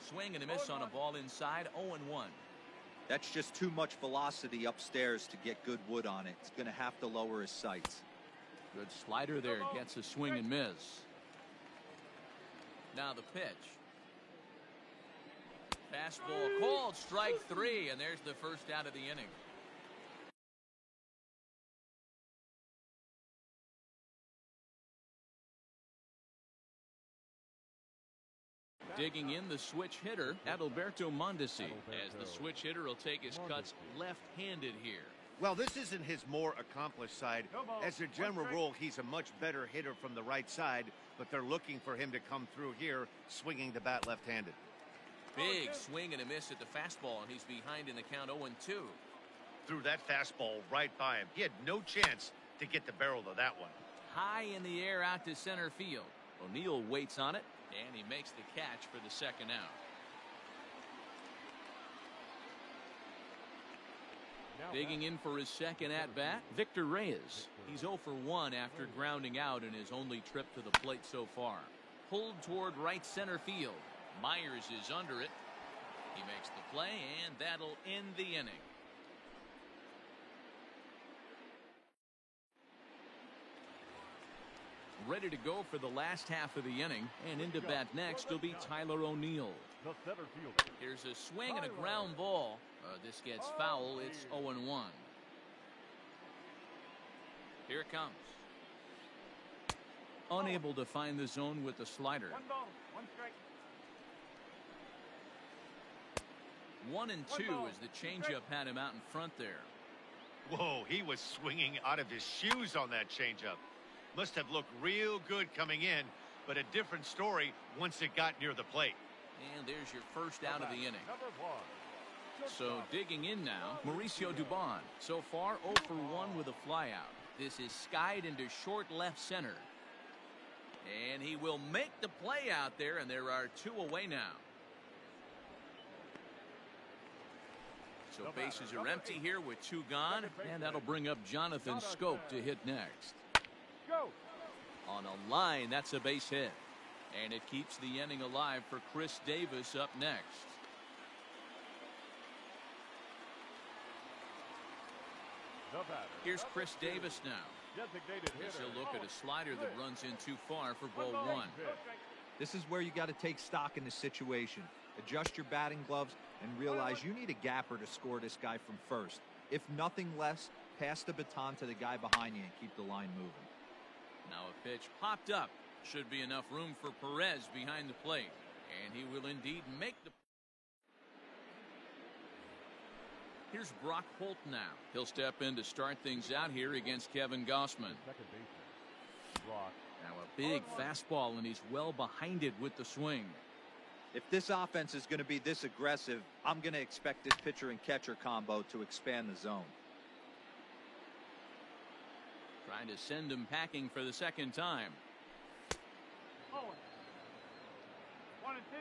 Speaker 1: Swing and a miss on a ball inside, 0-1.
Speaker 5: That's just too much velocity upstairs to get good wood on it. It's going to have to lower his sights.
Speaker 1: Good slider there, gets a swing and miss. Now the pitch. Fastball called, strike 3, and there's the first out of the inning. Digging in the switch hitter, Adalberto Mondesi, as the switch hitter will take his cuts left-handed here.
Speaker 3: Well, this isn't his more accomplished side. As a general rule, he's a much better hitter from the right side, but they're looking for him to come through here, swinging the bat left-handed.
Speaker 1: Big swing and a miss at the fastball, and he's behind in the count 0-2.
Speaker 3: Threw that fastball right by him. He had no chance to get the barrel to that one.
Speaker 1: High in the air out to center field. O'Neill waits on it, and he makes the catch for the second out. Digging in for his second at-bat, Victor Reyes. He's 0 for 1 after grounding out in his only trip to the plate so far. Pulled toward right center field. Myers is under it. He makes the play, and that'll end the inning. Ready to go for the last half of the inning, and into bat next will be Tyler O'Neill.
Speaker 4: The center fielder.
Speaker 1: Here's a swing and a ground ball. This gets foul. It's 0-1. Here it comes. Unable to find the zone with the slider. 1 and 2 as the changeup had him out in front there.
Speaker 3: Whoa, he was swinging out of his shoes on that changeup. Must have looked real good coming in, but a different story once it got near the plate.
Speaker 1: And there's your first out of the inning. So digging in now, Mauricio Dubon. So far 0 for 1 with a flyout. This is skied into short left center. And he will make the play out there, and there are 2 away now. So bases are empty here with 2 gone, and that'll bring up Jonathan Schoop to hit next. On a line, that's a base hit. And it keeps the inning alive for Chris Davis up next. Here's Chris Davis now. As he'll look at a slider that runs in too far for ball 1.
Speaker 5: This is where you got to take stock in the situation. Adjust your batting gloves and realize you need a gapper to score this guy from first. If nothing less, pass the baton to the guy behind you and keep the line moving.
Speaker 1: Now a pitch popped up. Should be enough room for Perez behind the plate. And he will indeed make the... Here's Brock Holt now. He'll step in to start things out here against Kevin Gausman. Now a big fastball, and he's well behind it with the swing.
Speaker 5: If this offense is going to be this aggressive, I'm going to expect this pitcher and catcher combo to expand the zone.
Speaker 1: Trying to send him packing for the second time.
Speaker 4: 1 and 2.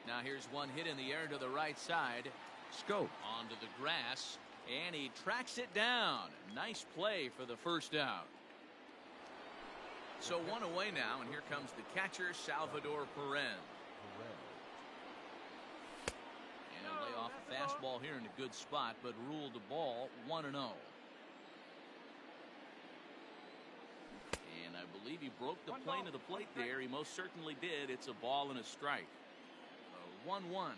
Speaker 1: Now here's one hit in the air to the right side. Schoop onto the grass, and he tracks it down. Nice play for the first out. So 1 away now, and here comes the catcher, Salvador Perez. And he'll lay off a fastball here in a good spot, but ruled the ball 1-0. And I believe he broke the plane of the plate there. He most certainly did. It's a ball and a strike. 1-1.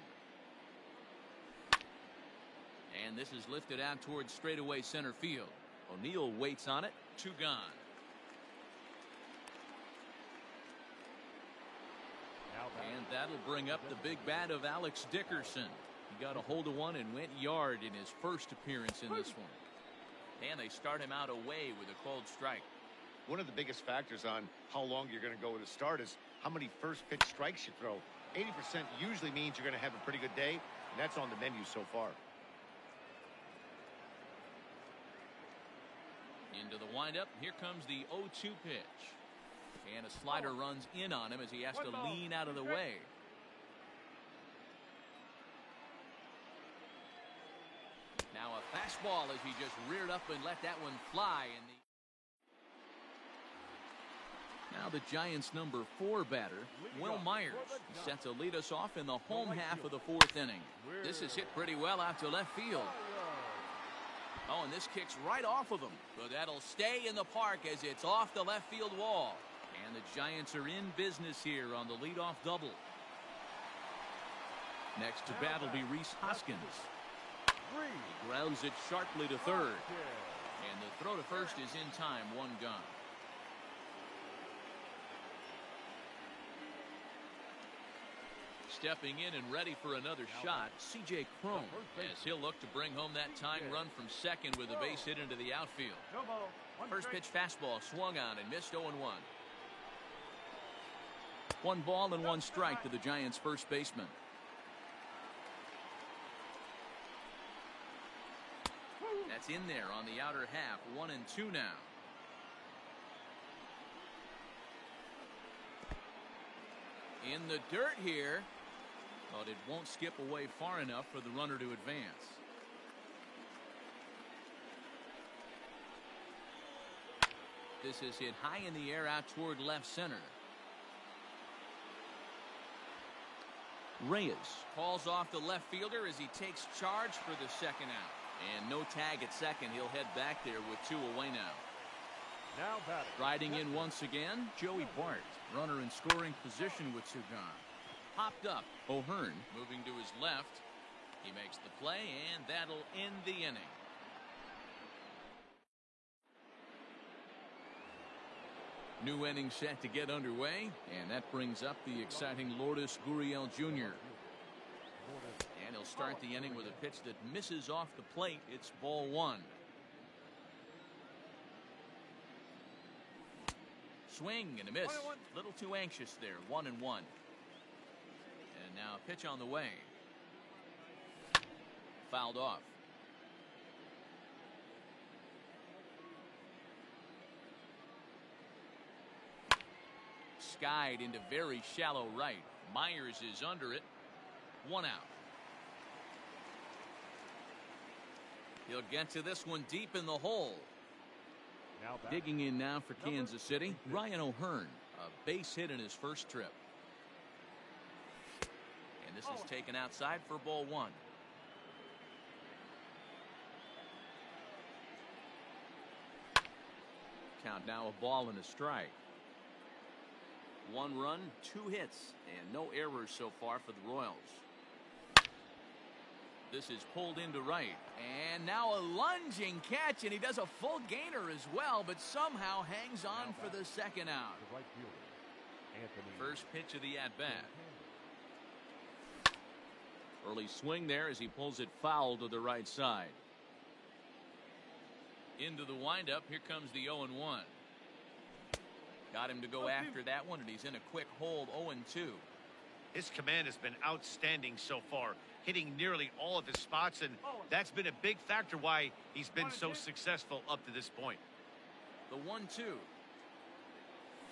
Speaker 1: And this is lifted out towards straightaway center field. O'Neill waits on it. 2 gone. And that'll bring up the big bat of Alex Dickerson. He got a hold of one and went yard in his first appearance in this one. And they start him out away with a cold strike.
Speaker 3: One of the biggest factors on how long you're going to go with a start is how many first pitch strikes you throw. 80% usually means you're going to have a pretty good day, and that's on the menu so far.
Speaker 1: Into the windup. Here comes the 0-2 pitch. And a slider runs in on him as he has to lean out of the way. Now a fastball as he just reared up and let that one fly. Now the Giants' number 4 batter, Will Myers. He set to lead us off in the home half of the 4th inning. This is hit pretty well out to left field. Oh, and this kicks right off of him. But that'll stay in the park as it's off the left field wall. And the Giants are in business here on the leadoff double. Next to bat will be Rhys Hoskins. He grounds it sharply to third. And the throw to first is in time, 1 gone. Stepping in and ready for another shot, C.J. Cron, as he'll look to bring home that tying run from second with a base hit into the outfield. First pitch fastball swung on and missed 0-1. 1 ball and 1 strike to the Giants' first baseman. That's in there on the outer half. 1-2 now. In the dirt here, but it won't skip away far enough for the runner to advance. This is hit high in the air out toward left center. Reyes calls off the left fielder as he takes charge for the second out. And no tag at second. He'll head back there with 2 away now.
Speaker 4: Now batting.
Speaker 1: Riding in once again, Joey Bart. Runner in scoring position with 2 gone. Popped up. O'Hearn moving to his left. He makes the play, and that'll end the inning. New inning set to get underway, and that brings up the exciting Lourdes Gurriel Jr. And he'll start the inning with a pitch that misses off the plate. It's ball 1. Swing and a miss. A little too anxious there. 1-1. And now a pitch on the way. Fouled off. Skied into very shallow right. Myers is under it. 1 out. He'll get to this one deep in the hole. Digging in now for Kansas City, Ryan O'Hearn. A base hit in his first trip. And this is taken outside for ball 1. Count now a ball and a strike. 1 run, 2 hits, and no errors so far for the Royals. This is pulled into right, and now a lunging catch, and he does a full gainer as well, but somehow hangs on for the second out. First pitch of the at-bat. Early swing there as he pulls it foul to the right side. Into the windup, here comes the 0-1. Got him to go after that one, and he's in a quick hold. 0-2.
Speaker 3: His command has been outstanding so far, hitting nearly all of his spots, and that's been a big factor why he's been so successful up to this point.
Speaker 1: The 1-2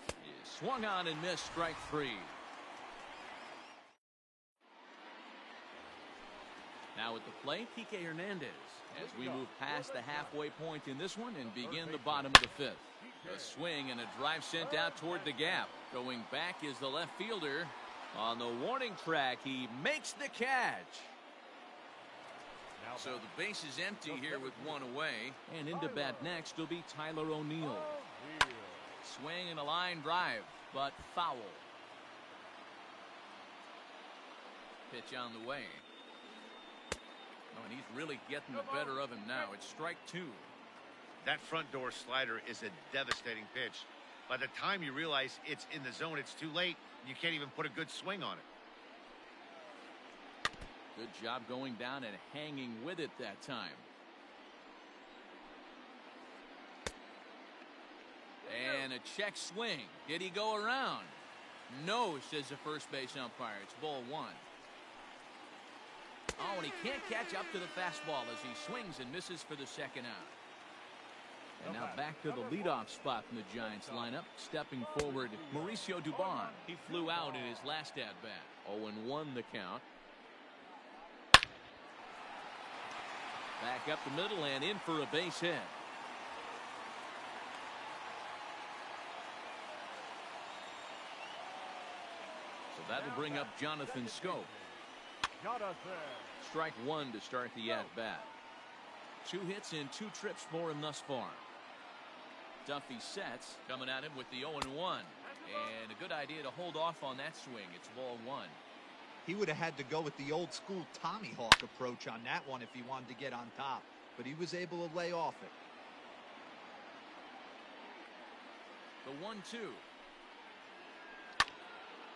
Speaker 1: is swung on and missed. Strike 3. Now at the plate, Kike Hernandez, as we move past the halfway point in this one and begin the bottom of the 5th. A swing and a drive sent out toward the gap. Going back is the left fielder. On the warning track, he makes the catch. So the base is empty here with 1 away. And into bat next will be Tyler O'Neill. Swing and a line drive, but foul. Pitch on the way. Oh, and he's really getting the better of him now. It's strike 2.
Speaker 3: That front door slider is a devastating pitch. By the time you realize it's in the zone, it's too late. You can't even put a good swing on it.
Speaker 1: Good job going down and hanging with it that time. And a check swing. Did he go around? No, says the first base umpire. It's ball 1. Oh, and he can't catch up to the fastball as he swings and misses for the second out. And now back to the leadoff spot in the Giants lineup. Stepping forward, Mauricio Dubon. He flew out in his last at-bat. 0-1 the count. Back up the middle and in for a base hit. So that'll bring up Jonathan Schoop. Strike 1 to start the at-bat. 2 hits and 2 trips for him thus far. Duffy sets, coming at him with the 0-1. And a good idea to hold off on that swing. It's ball 1.
Speaker 5: He would have had to go with the old school Tommy Hawk approach on that one if he wanted to get on top. But he was able to lay off it.
Speaker 1: The 1-2.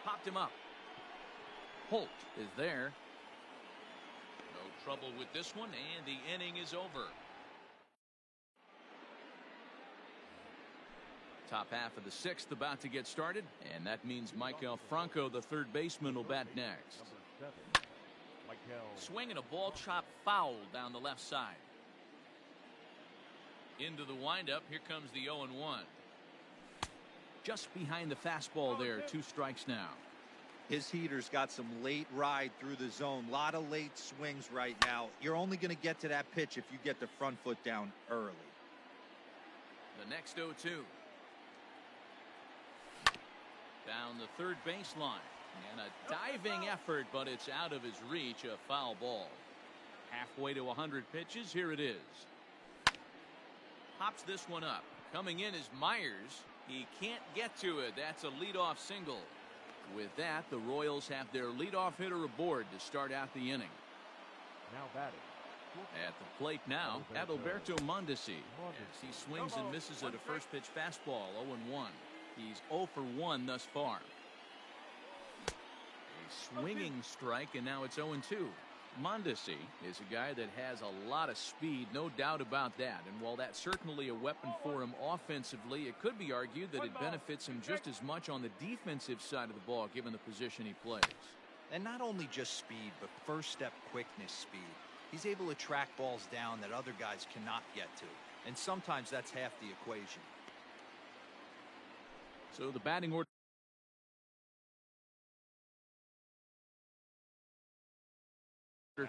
Speaker 1: Popped him up. Holt is there. No trouble with this one, and the inning is over. Top half of the 6th about to get started, and that means Maikel Franco, the third baseman, will bat next. Swinging a ball chopped foul down the left side. Into the windup, here comes the 0-1. Just behind the fastball there, 2 strikes now.
Speaker 5: His heater's got some late ride through the zone. A lot of late swings right now. You're only going to get to that pitch if you get the front foot down early.
Speaker 1: The next 0-2. Down the third baseline. And a diving effort, but it's out of his reach. A foul ball. Halfway to 100 pitches. Here it is. Pops this one up. Coming in is Myers. He can't get to it. That's a leadoff single. With that, the Royals have their leadoff hitter aboard to start out the inning.
Speaker 4: Now batting.
Speaker 1: At the plate now, Adalberto Mondesi. As he swings and misses at a first pitch fastball, 0-1. He's 0 for 1 thus far. A swinging strike, and now it's 0-2. Mondesi is a guy that has a lot of speed, no doubt about that. And while that's certainly a weapon for him offensively, it could be argued that it benefits him just as much on the defensive side of the ball, given the position he plays.
Speaker 5: And not only just speed, but first step quickness speed. He's able to track balls down that other guys cannot get to. And sometimes that's half the equation.
Speaker 1: So the batting order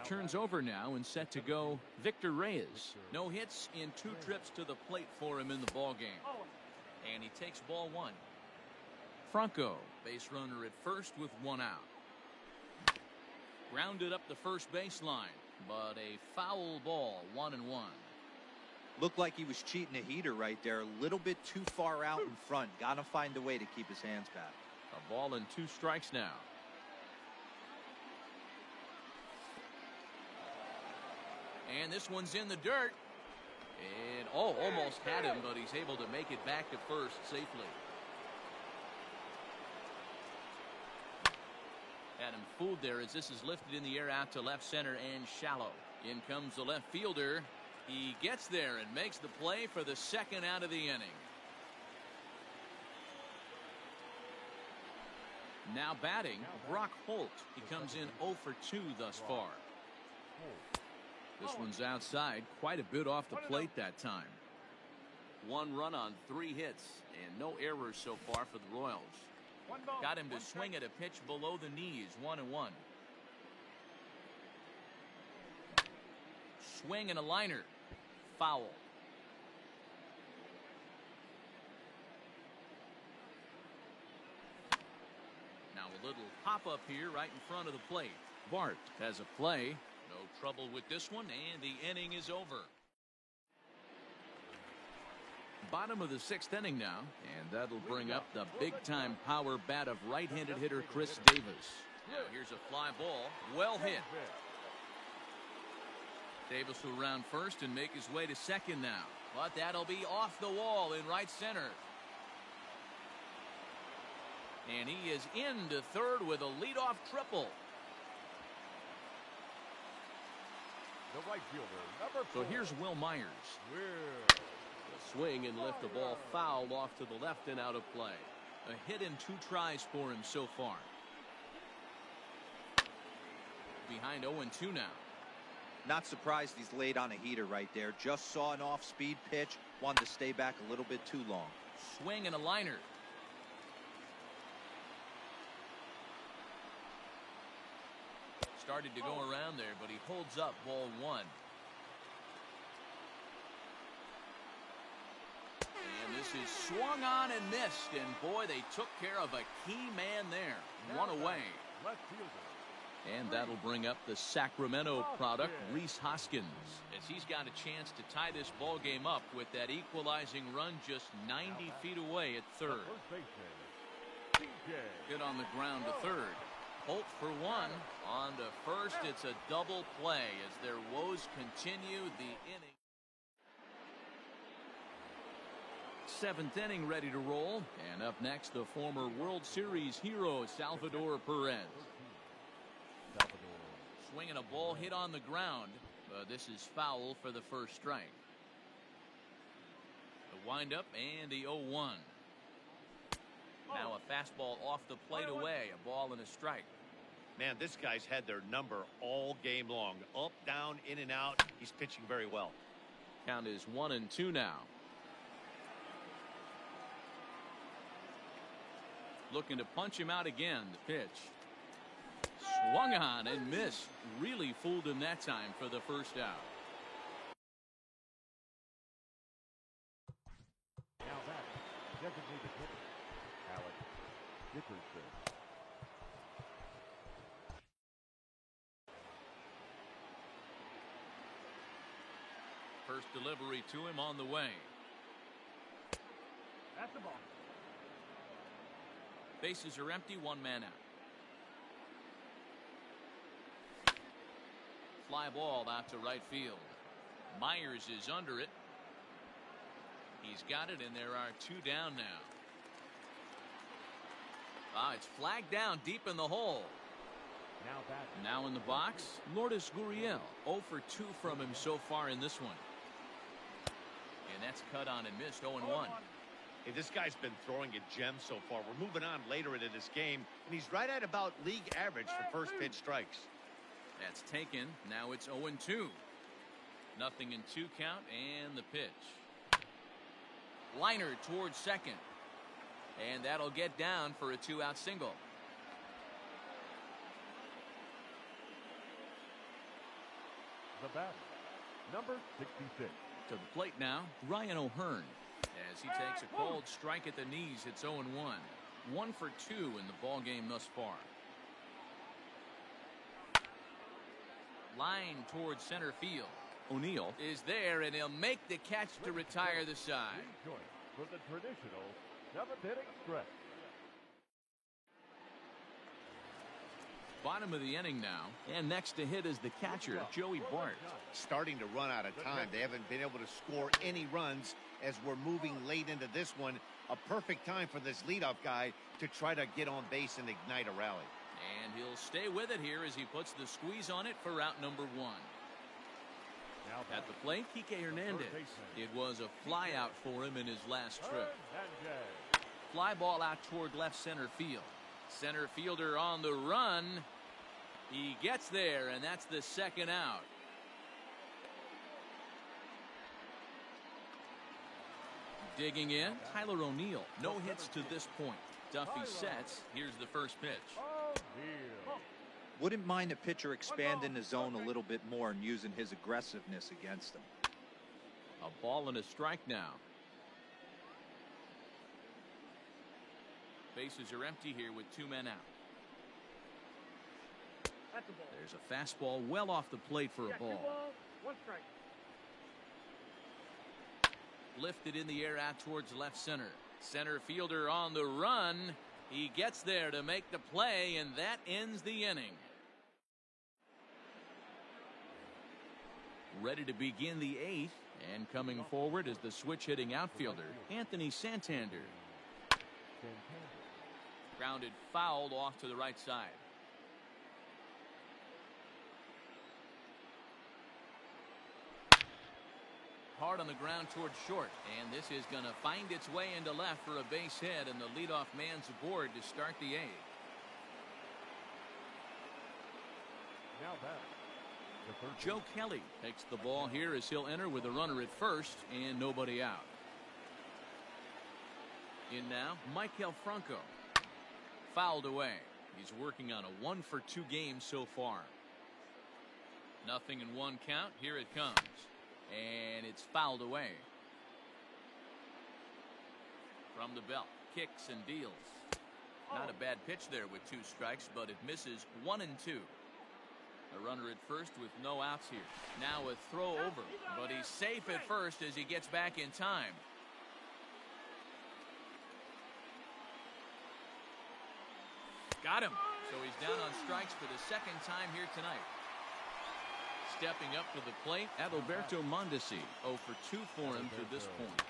Speaker 1: turns over now and set to go Victor Reyes. No hits in 2 trips to the plate for him in the ball game. And he takes ball 1. Franco, base runner at first with 1 out. Grounded up the first baseline, but a foul ball, 1-1.
Speaker 5: Looked like he was cheating a heater right there. A little bit too far out in front. Got to find a way to keep his hands back.
Speaker 1: A ball and 2 strikes now. And this one's in the dirt. And, almost had him, but he's able to make it back to first safely. Had him fooled there as this is lifted in the air out to left center and shallow. In comes the left fielder. He gets there and makes the play for the second out of the inning. Now batting, Brock Holt. He comes in 0 for 2 thus far. This one's outside, quite a bit off the plate that time. 1 run on 3 hits, and no errors so far for the Royals. Got him to swing at a pitch below the knees, 1-1. Swing and a liner. Foul. Now a little pop-up here right in front of the plate. Bart has a play. No trouble with this one, and the inning is over. Bottom of the 6th inning now, and that'll bring up the big-time power bat of right-handed hitter Chris Davis. Now here's a fly ball, well hit. Davis will round first and make his way to second now. But that'll be off the wall in right center. And he is into third with a leadoff triple.
Speaker 4: The right fielder, number 4.
Speaker 1: So here's Will Myers.
Speaker 2: A swing and lift the ball fouled off to the left and out of play.
Speaker 1: A hit in 2 tries for him so far. Behind 0-2 now.
Speaker 5: Not surprised he's laid on a heater right there. Just saw an off-speed pitch. Wanted to stay back a little bit too long.
Speaker 1: Swing and a liner. Started to go around there, but he holds up ball 1. And this is swung on and missed. And boy, they took care of a key man there. 1 away.
Speaker 4: Left fielder.
Speaker 1: And that'll bring up the Sacramento product, Rhys Hoskins, as he's got a chance to tie this ball game up with that equalizing run just 90 feet away at third.
Speaker 4: First baseman, DJ.
Speaker 1: Hit on the ground to third. Holt for 1. On to first. It's a double play as their woes continue the inning. 7th inning ready to roll. And up next, the former World Series hero, Salvador Perez. Swinging a ball hit on the ground. This is foul for the first strike. The windup and the 0-1. Now a fastball off the plate away. A ball and a strike.
Speaker 3: Man, this guy's had their number all game long. Up, down, in and out. He's pitching very well.
Speaker 1: Count is 1-2 now. Looking to punch him out again. The pitch. Swung on and missed. Really fooled him that time for the first out.
Speaker 4: Now that designated hitter, Alex Dickerson.
Speaker 1: First delivery to him on the way.
Speaker 4: At the ball.
Speaker 1: Bases are empty. 1 man out. Fly ball out to right field. Myers is under it. He's got it, and there are 2 down now. It's flagged down deep in the hole.
Speaker 4: Now back.
Speaker 1: Now in the box, Lourdes Gurriel. 0 for 2 from him so far in this one. And that's cut on and missed. 0-1.
Speaker 3: Hey, this guy's been throwing a gem so far. We're moving on later into this game, and he's right at about league average for first pitch strikes.
Speaker 1: That's taken. Now it's 0-2. Nothing in 2 count, and the pitch. Liner towards second. And that'll get down for a 2-out single.
Speaker 4: The batter, number 66.
Speaker 1: To the plate now, Ryan O'Hearn. As he takes a cold strike at the knees, it's 0-1. 1 for 2 in the ball game thus far. Line towards center field. O'Neill is there, and he'll make the catch to retire the side.
Speaker 4: For the traditional 7th inning stretch.
Speaker 1: Bottom of the inning now, and next to hit is the catcher, Joey Bart.
Speaker 3: Starting to run out of time. They haven't been able to score any runs as we're moving late into this one. A perfect time for this leadoff guy to try to get on base and ignite a rally.
Speaker 1: And he'll stay with it here as he puts the squeeze on it for route number 1. At the plate, Kike Hernandez. It was a fly out for him in his last trip. Fly ball out toward left center field. Center fielder on the run. He gets there, and that's the 2nd out. Digging in, Tyler O'Neill. No hits to this point. Duffy sets. Here's the first pitch.
Speaker 5: Wouldn't mind a pitcher expanding the zone a little bit more and using his aggressiveness against him.
Speaker 1: A ball and a strike now. Bases are empty here with 2 men out. There's a fastball well off the plate for a ball.
Speaker 4: 1 strike.
Speaker 1: Lifted in the air out towards left center. Center fielder on the run. He gets there to make the play, and that ends the inning. Ready to begin the 8th, and coming forward is the switch-hitting outfielder, Anthony Santander. Grounded fouled off to the right side. Hard on the ground towards short, and this is going to find its way into left for a base hit, and the leadoff man's aboard to start the 8th.
Speaker 4: Now that.
Speaker 1: Joe Kelly takes the ball here as he'll enter with a runner at first and nobody out. In now, Maikel Franco. Fouled away. He's working on a 1-for-2 game so far. Nothing in one count. Here it comes. And it's fouled away. From the belt. Kicks and deals. Not a bad pitch there with 2 strikes, but it misses 1 and 2. A runner at first with no outs here. Now a throw over, but he's safe at first as he gets back in time. Got him. So he's down on strikes for the second time here tonight. Stepping up to the plate, Adalberto Mondesi. 0 for 2 for him to this point.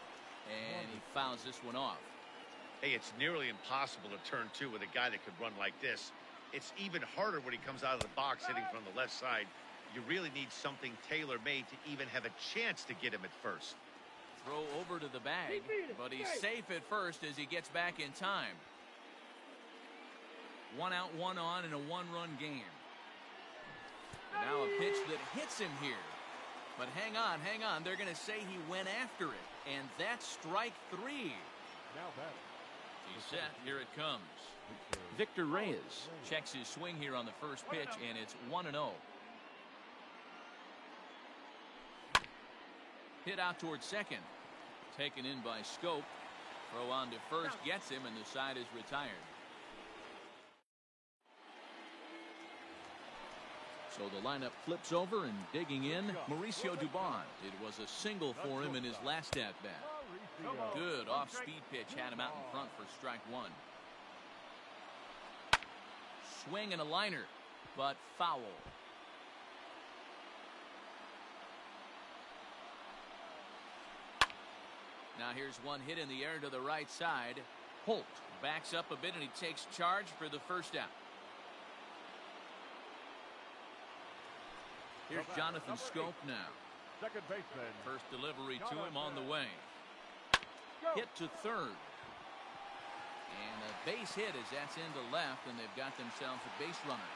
Speaker 1: And he fouls this one off.
Speaker 3: Hey, it's nearly impossible to turn 2 with a guy that could run like this. It's even harder when he comes out of the box hitting from the left side. You really need something tailor-made to even have a chance to get him at first.
Speaker 1: Throw over to the bag, but he's safe at first as he gets back in time. 1 out, 1 on in a 1-run game. Now a pitch that hits him here. But hang on. They're going to say he went after it. And that's strike 3.
Speaker 4: Now that.
Speaker 1: He's set. Here it comes. Victor Reyes checks his swing here on the first pitch, and it's 1-0. Hit out towards second. Taken in by Scope. Throw on to first gets him, and the side is retired. So the lineup flips over, and digging in, Mauricio Dubon. It was a single for him in his last at-bat. Good off-speed pitch had him out in front for strike 1. Swing and a liner, but foul. Now here's one hit in the air to the right side. Holt backs up a bit and he takes charge for the first out. Here's Jonathan Scope now.
Speaker 4: Second baseman.
Speaker 1: First delivery to him on the way. Hit to third. And a base hit as that's into left, and they've got themselves a base runner.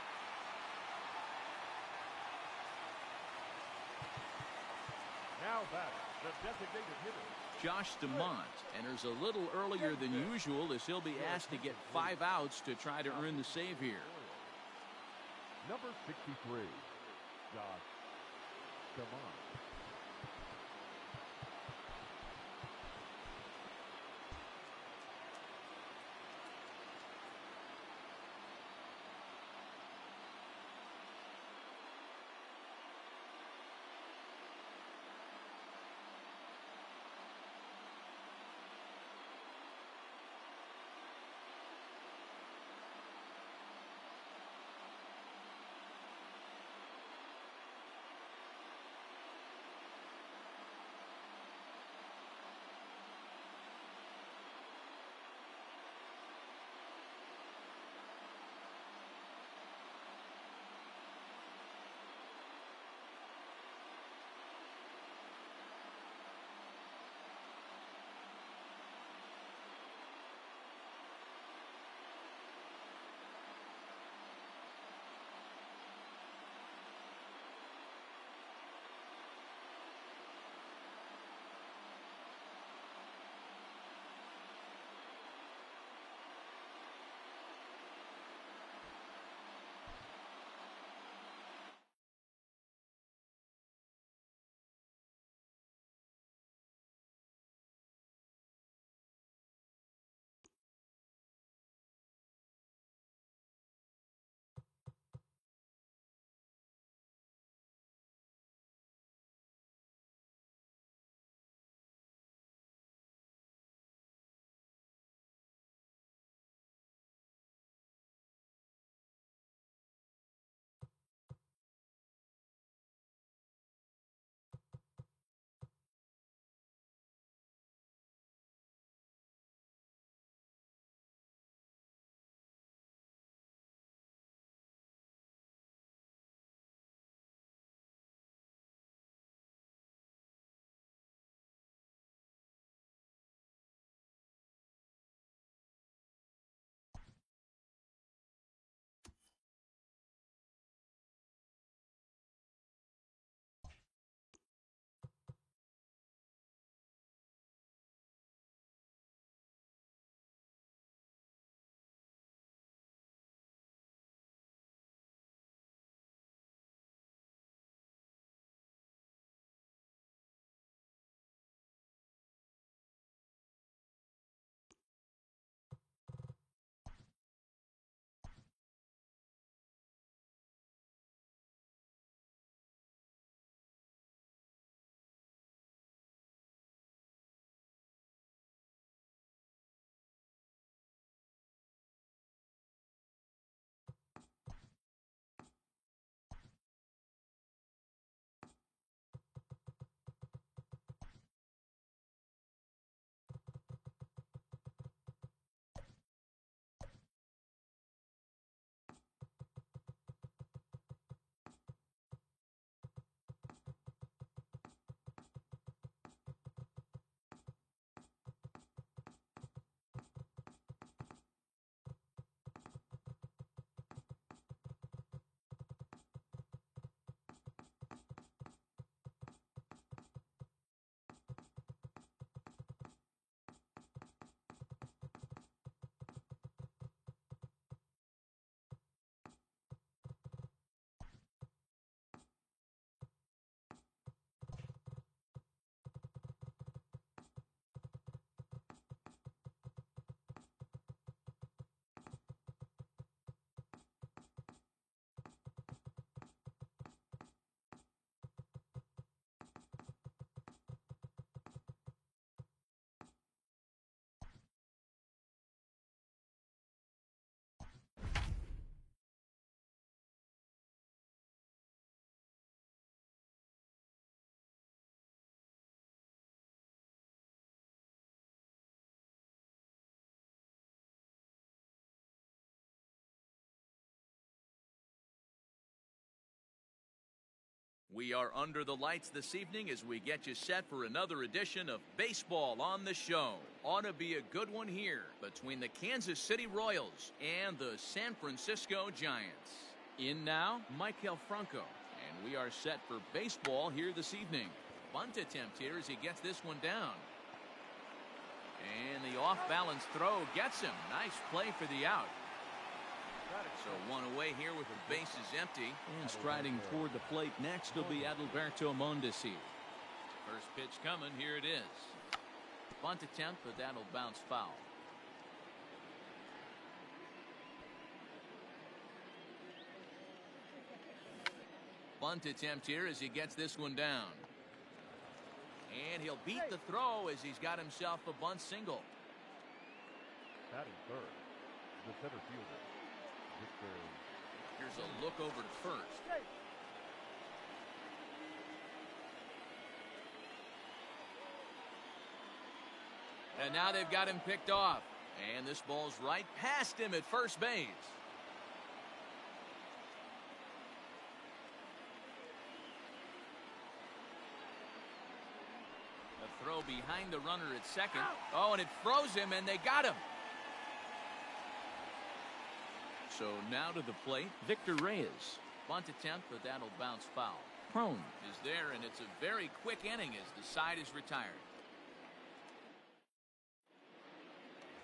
Speaker 4: Now that, the designated hitter.
Speaker 1: Josh DeMont enters a little earlier than usual as he'll be asked to get 5 outs to try to earn the save here.
Speaker 4: Number 63, Josh DeMont.
Speaker 1: We are under the lights this evening as we get you set for another edition of Baseball on the Show. Ought to be a good one here between the Kansas City Royals and the San Francisco Giants. In now, Maikel Franco. And we are set for baseball here this evening. Bunt attempt here as he gets this one down. And the off-balance throw gets him. Nice play for the out. So one away here with the bases empty. And striding toward the plate next will be Adalberto Mondesi. First pitch coming. Here it is. Bunt attempt, but that'll bounce foul. Bunt attempt here as he gets this one down. And he'll beat the throw as he's got himself a bunt single.
Speaker 4: Batting third, the center fielder.
Speaker 1: Here's a look over to first. And now they've got him picked off. And this ball's right past him at first base. A throw behind the runner at second. Oh, and it froze him, and they got him. So now to the plate, Victor Reyes. Bunt attempt, but that'll bounce foul. Crone is there, and it's a very quick inning as the side is retired.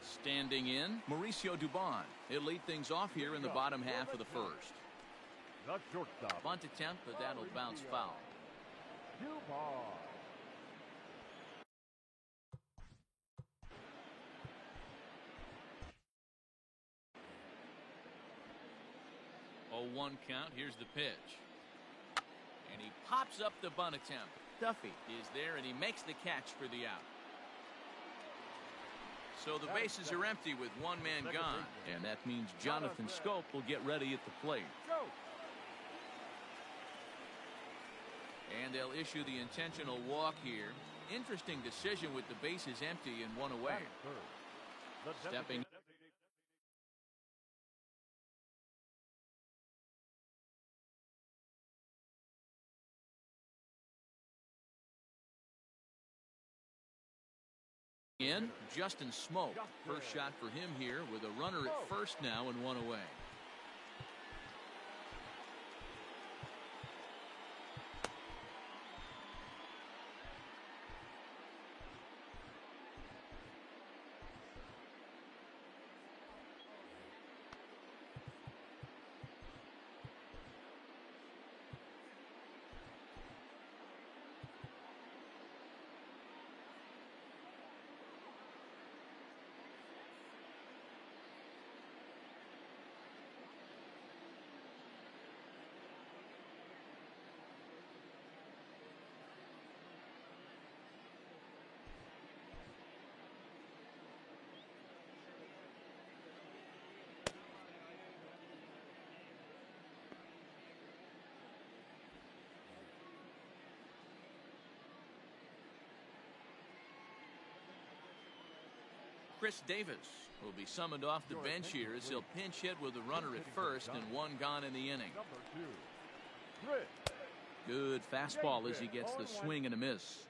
Speaker 1: Standing in, Mauricio Dubon. He'll lead things off here in the bottom half of the first.
Speaker 4: The shortstop.
Speaker 1: Bunt attempt, but that'll bounce foul.
Speaker 4: Dubon.
Speaker 1: 0-1 count. Here's the pitch. And he pops up the bunt attempt. Duffy is there, and he makes the catch for the out. So the bases are empty with one man gone. And that means Jonathan Schoop will get ready at the plate. And they'll issue the intentional walk here. Interesting decision with the bases empty and one away. Stepping in, Justin Smoak. First shot for him here with a runner at first now and one away. Chris Davis will be summoned off the bench here as he'll pinch hit with a runner at first and one gone in the inning. Good fastball as he gets the swing and a miss.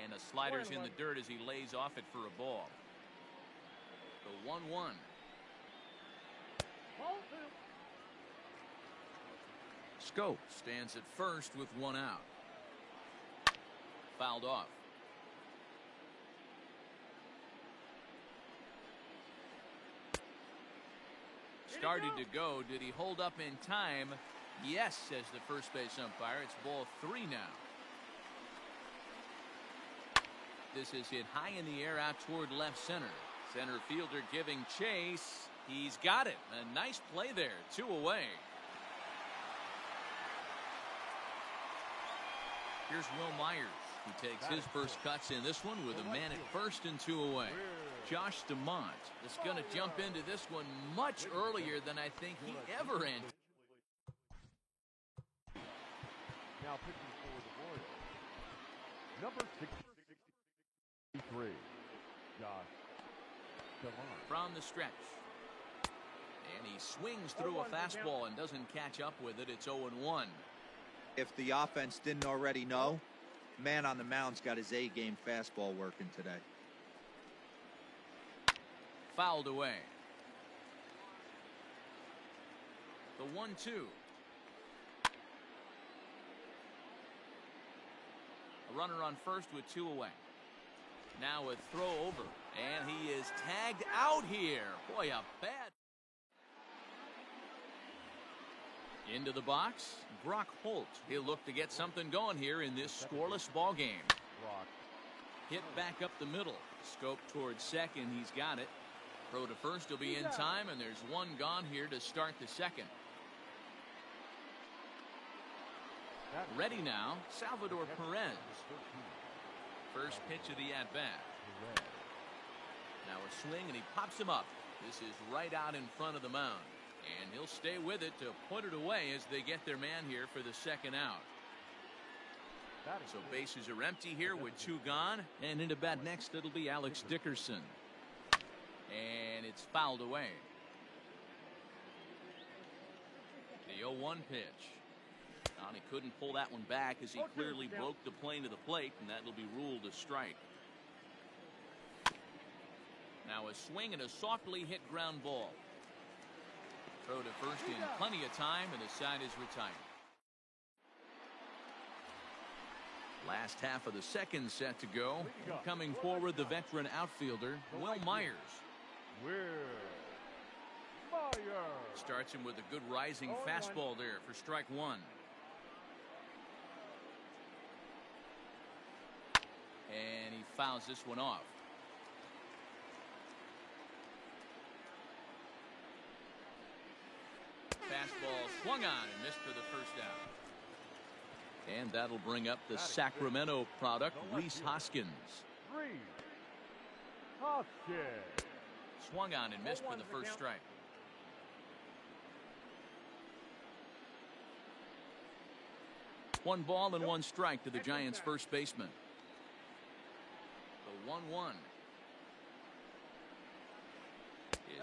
Speaker 1: And the slider's in the dirt as he lays off it for a ball. The 1-1. Schoop stands at first with one out. Fouled off. Started to go. Did he hold up in time? Yes, says the first base umpire. It's ball 3 now. This is hit high in the air out toward left center. Center fielder giving chase. He's got it. A nice play there. 2 away. Here's Will Myers. He takes his first cuts in this one with a man at first and 2 away. Josh DeMont is going to jump into this one much earlier than I think he ever anticipated.
Speaker 4: Now pitching for the Royals, number 63, Josh DeMont.
Speaker 1: From the stretch. And he swings through a fastball and doesn't catch up with it. It's 0-1.
Speaker 5: If the offense didn't already know, man on the mound's got his A-game fastball working today.
Speaker 1: Fouled away. The 1-2. A runner on first with 2 away. Now a throw over, and he is tagged out here. Boy, a bad. Into the box, Brock Holt. He'll look to get something going here in this scoreless ball game. Hit back up the middle. Scope towards second. He's got it. Throw to first will be in time, and there's one gone here to start the second. Ready now, Salvador Perez. First pitch of the at-bat. Now a swing, and he pops him up. This is right out in front of the mound. And he'll stay with it to put it away as they get their man here for the second out. So bases are empty here with 2 gone. And into bat next, it'll be Alex Dickerson. And it's fouled away. The 0-1 pitch. He couldn't pull that one back as he clearly broke the plane to the plate, and that'll be ruled a strike. Now a swing and a softly hit ground ball. Throw to first in plenty of time, and the side is retired. Last half of the second set to go. Coming forward, the veteran outfielder, Will Myers. Starts him with a good rising fastball there for strike 1. And he fouls this one off. Fastball swung on and missed for the first out. And that'll bring up the Sacramento product, Rhys Hoskins. Swung on and missed for the first strike. One ball and 1 strike to the Giants' first baseman. The 1-1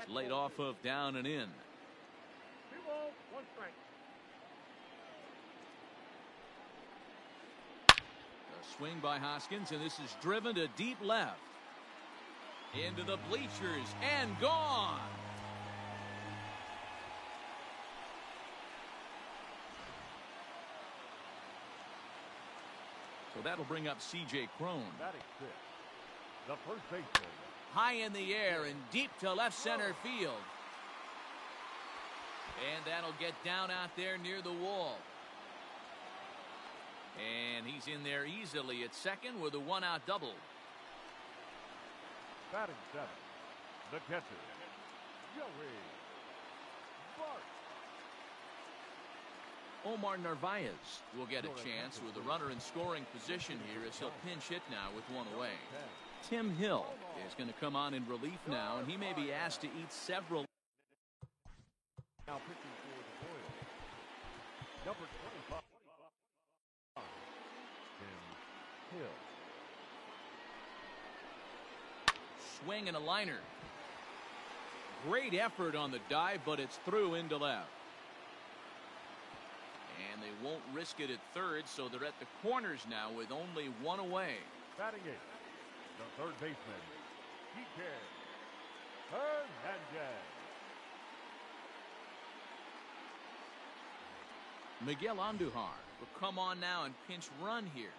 Speaker 1: is laid off of down and in.
Speaker 4: 2 balls, 1 strike.
Speaker 1: A swing by Hoskins, and this is driven to deep left. Into the bleachers and gone. So that'll bring up C.J. Cron.
Speaker 4: Batting 6. The first baseman.
Speaker 1: High in the air and deep to left center field. And that'll get down out there near the wall. And he's in there easily at second with a 1-out double.
Speaker 4: Batting 7. The catcher, Joey Bart.
Speaker 1: Omar Narvaez will get a chance with a runner in scoring position here as he'll pinch hit now with 1 away. Tim Hill is going to come on in relief now, and he may be asked to eat several.
Speaker 4: Now pitching for the Royals, number 25, Tim Hill.
Speaker 1: Swing and a liner. Great effort on the dive, but it's through into left. And they won't risk it at third, so they're at the corners now with only 1 away.
Speaker 4: Batting 8, the third baseman, Kike Hernandez.
Speaker 1: Miguel Andujar will come on now and pinch run here.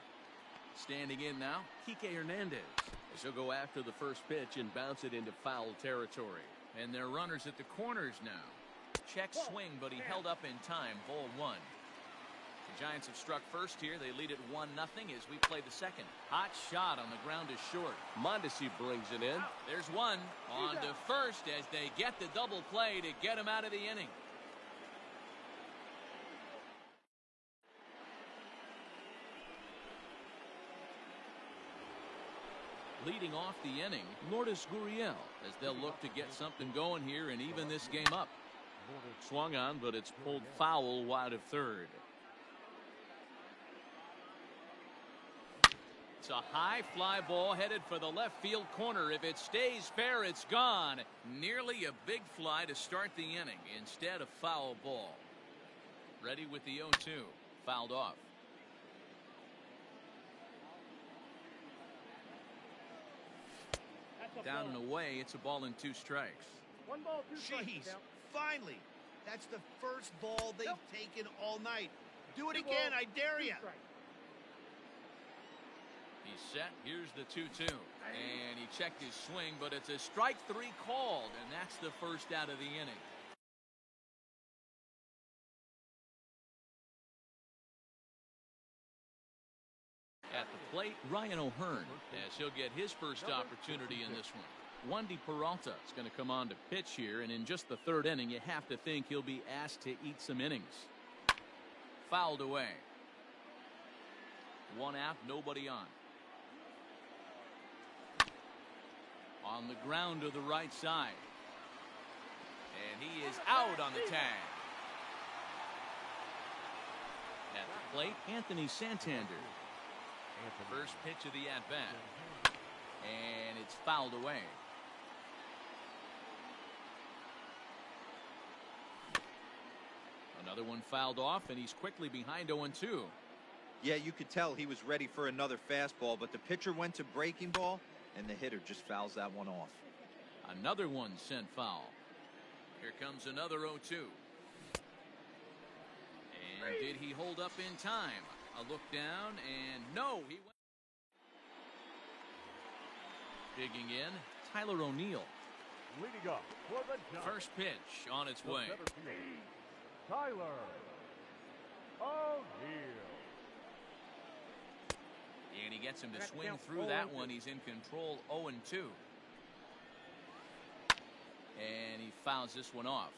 Speaker 1: Standing in now, Kike Hernandez.
Speaker 2: As he'll go after the first pitch and bounce it into foul territory.
Speaker 1: And they're runners at the corners now. Check swing, but he held up in time. Ball 1. The Giants have struck first here. They lead at 1-0 as we play the second. Hot shot on the ground is short.
Speaker 2: Mondesi brings it in.
Speaker 1: There's one on to first as they get the double play to get him out of the inning. Leading off the inning, Lourdes Gurriel, as they'll look to get something going here and even this game up. Swung on, but it's pulled foul wide of third. It's a high fly ball headed for the left field corner. If it stays fair, it's gone. Nearly a big fly to start the inning. Instead, a foul ball. Ready with the 0-2. Fouled off. Down and away. It's a ball and 2 strikes.
Speaker 4: 1 ball, 2 strikes.
Speaker 3: Jeez, finally. That's the first ball they've taken all night. Do it again, I dare you.
Speaker 1: He's set. Here's the 2-2. And he checked his swing, but it's a strike 3 called, and that's the first out of the inning. At the plate, Ryan O'Hearn, as he'll get his first opportunity in this one. Wandy Peralta is going to come on to pitch here, and in just the 3rd inning, you have to think he'll be asked to eat some innings. Fouled away. 1 out, nobody on. On the ground to the right side. And he is out on the tag. At the plate, Anthony Santander. First pitch of the at-bat. And it's fouled away. Another one fouled off, and he's quickly behind 0-2.
Speaker 5: Yeah, you could tell he was ready for another fastball, but the pitcher went to breaking ball, and the hitter just fouls that one off.
Speaker 1: Another one sent foul. Here comes another 0-2. And did he hold up in time? A look down, and no, he went. Digging in, Tyler O'Neill.
Speaker 4: Leading up for the Giants.
Speaker 1: First pitch on its way.
Speaker 4: Tyler O'Neill.
Speaker 1: And he gets him to swing through that one. He's in control, 0-2. And he fouls this one off.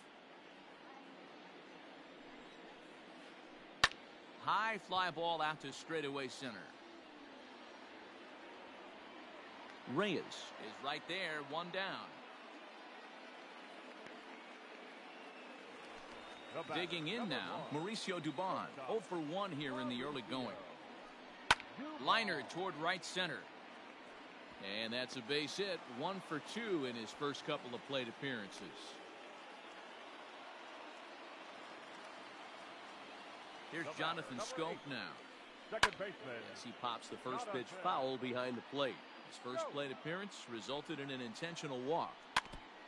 Speaker 1: High fly ball out to straightaway center. Reyes is right there, 1 down. Digging in now, Mauricio Dubon, 0 for 1 here in the early going. Liner toward right center. And that's a base hit, 1 for 2 in his first couple of plate appearances. Here's Jonathan Schoop now.
Speaker 4: Second baseman.
Speaker 1: As he pops the first pitch foul behind the plate. His first plate appearance resulted in an intentional walk.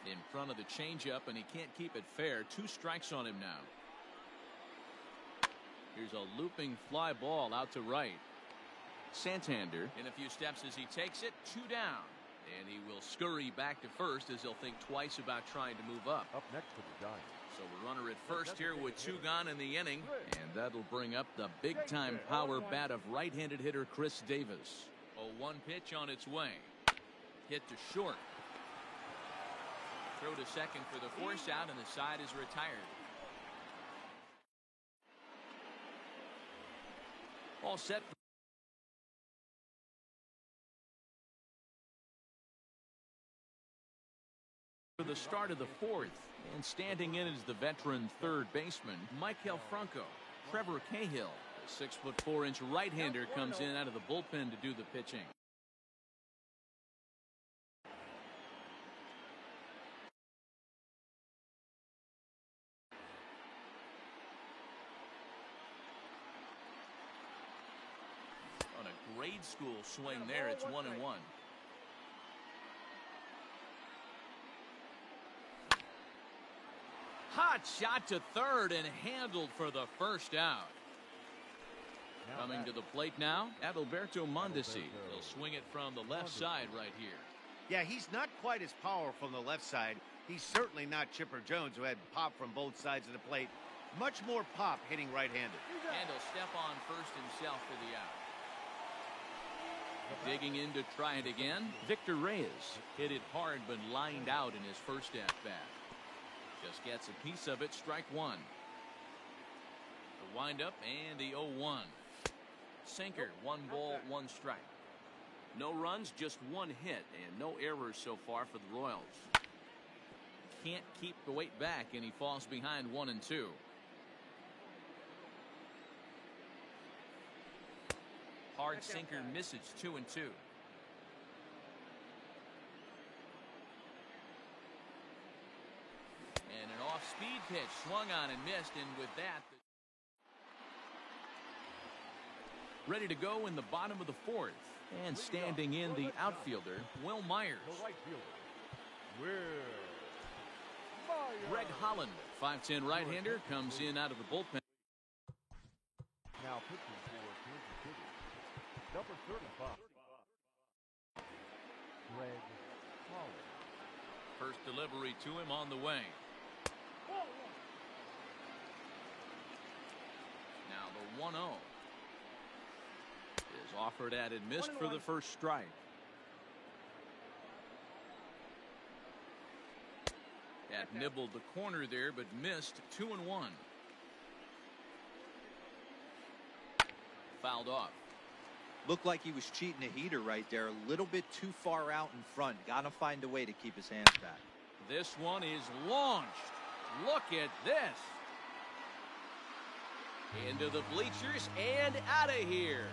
Speaker 1: In front of the changeup, and he can't keep it fair. 2 strikes on him now. Here's a looping fly ball out to right. Santander in a few steps as he takes it, 2 down. And he will scurry back to first as he'll think twice about trying to move up.
Speaker 4: Up next for the Giants.
Speaker 1: So a runner at first here with 2 gone in the inning. And that'll bring up the big-time power bat of right-handed hitter Chris Davis. A 1 pitch on its way. Hit to short. Throw to second for the force out, and the side is retired. All set for the start of the 4th. And standing in is the veteran 3rd baseman, Maikel Franco. Trevor Cahill, the 6'4" right-hander, comes in out of the bullpen to do the pitching. On a grade school swing there, it's 1-1. Hot shot to third and handled for the first out. Coming to the plate now, Adalberto Mondesi. He'll swing it from the left side right here.
Speaker 3: Yeah, he's not quite as powerful on the left side. He's certainly not Chipper Jones, who had pop from both sides of the plate. Much more pop hitting right-handed.
Speaker 1: And he'll step on first himself for the out. Digging in to try it again, Victor Reyes. Hit it hard but lined out in his first at-bat. Just gets a piece of it, strike 1. The windup and the 0-1. Sinker, 1 ball, 1 strike. No runs, just 1 hit, and no errors so far for the Royals. Can't keep the weight back, and he falls behind 1-2. Hard sinker misses 2-2. And an off-speed pitch swung on and missed, and with that, ready to go in the bottom of the fourth. And standing in the outfielder, Will Myers.
Speaker 4: The right fielder, Will Myers.
Speaker 1: Greg Holland, 5'10" right-hander, comes in out of the bullpen.
Speaker 4: Now pitching for Kansas City, number 35. Greg Holland.
Speaker 1: First delivery to him on the way. Now the 1-0 is offered at and missed for the first strike. That nibbled the corner there, but missed. 2-1. Fouled off.
Speaker 5: Looked like he was cheating a heater right there. A little bit too far out in front. Got to find a way to keep his hands back.
Speaker 1: This one is launched. Look at this. Into the bleachers and out of here.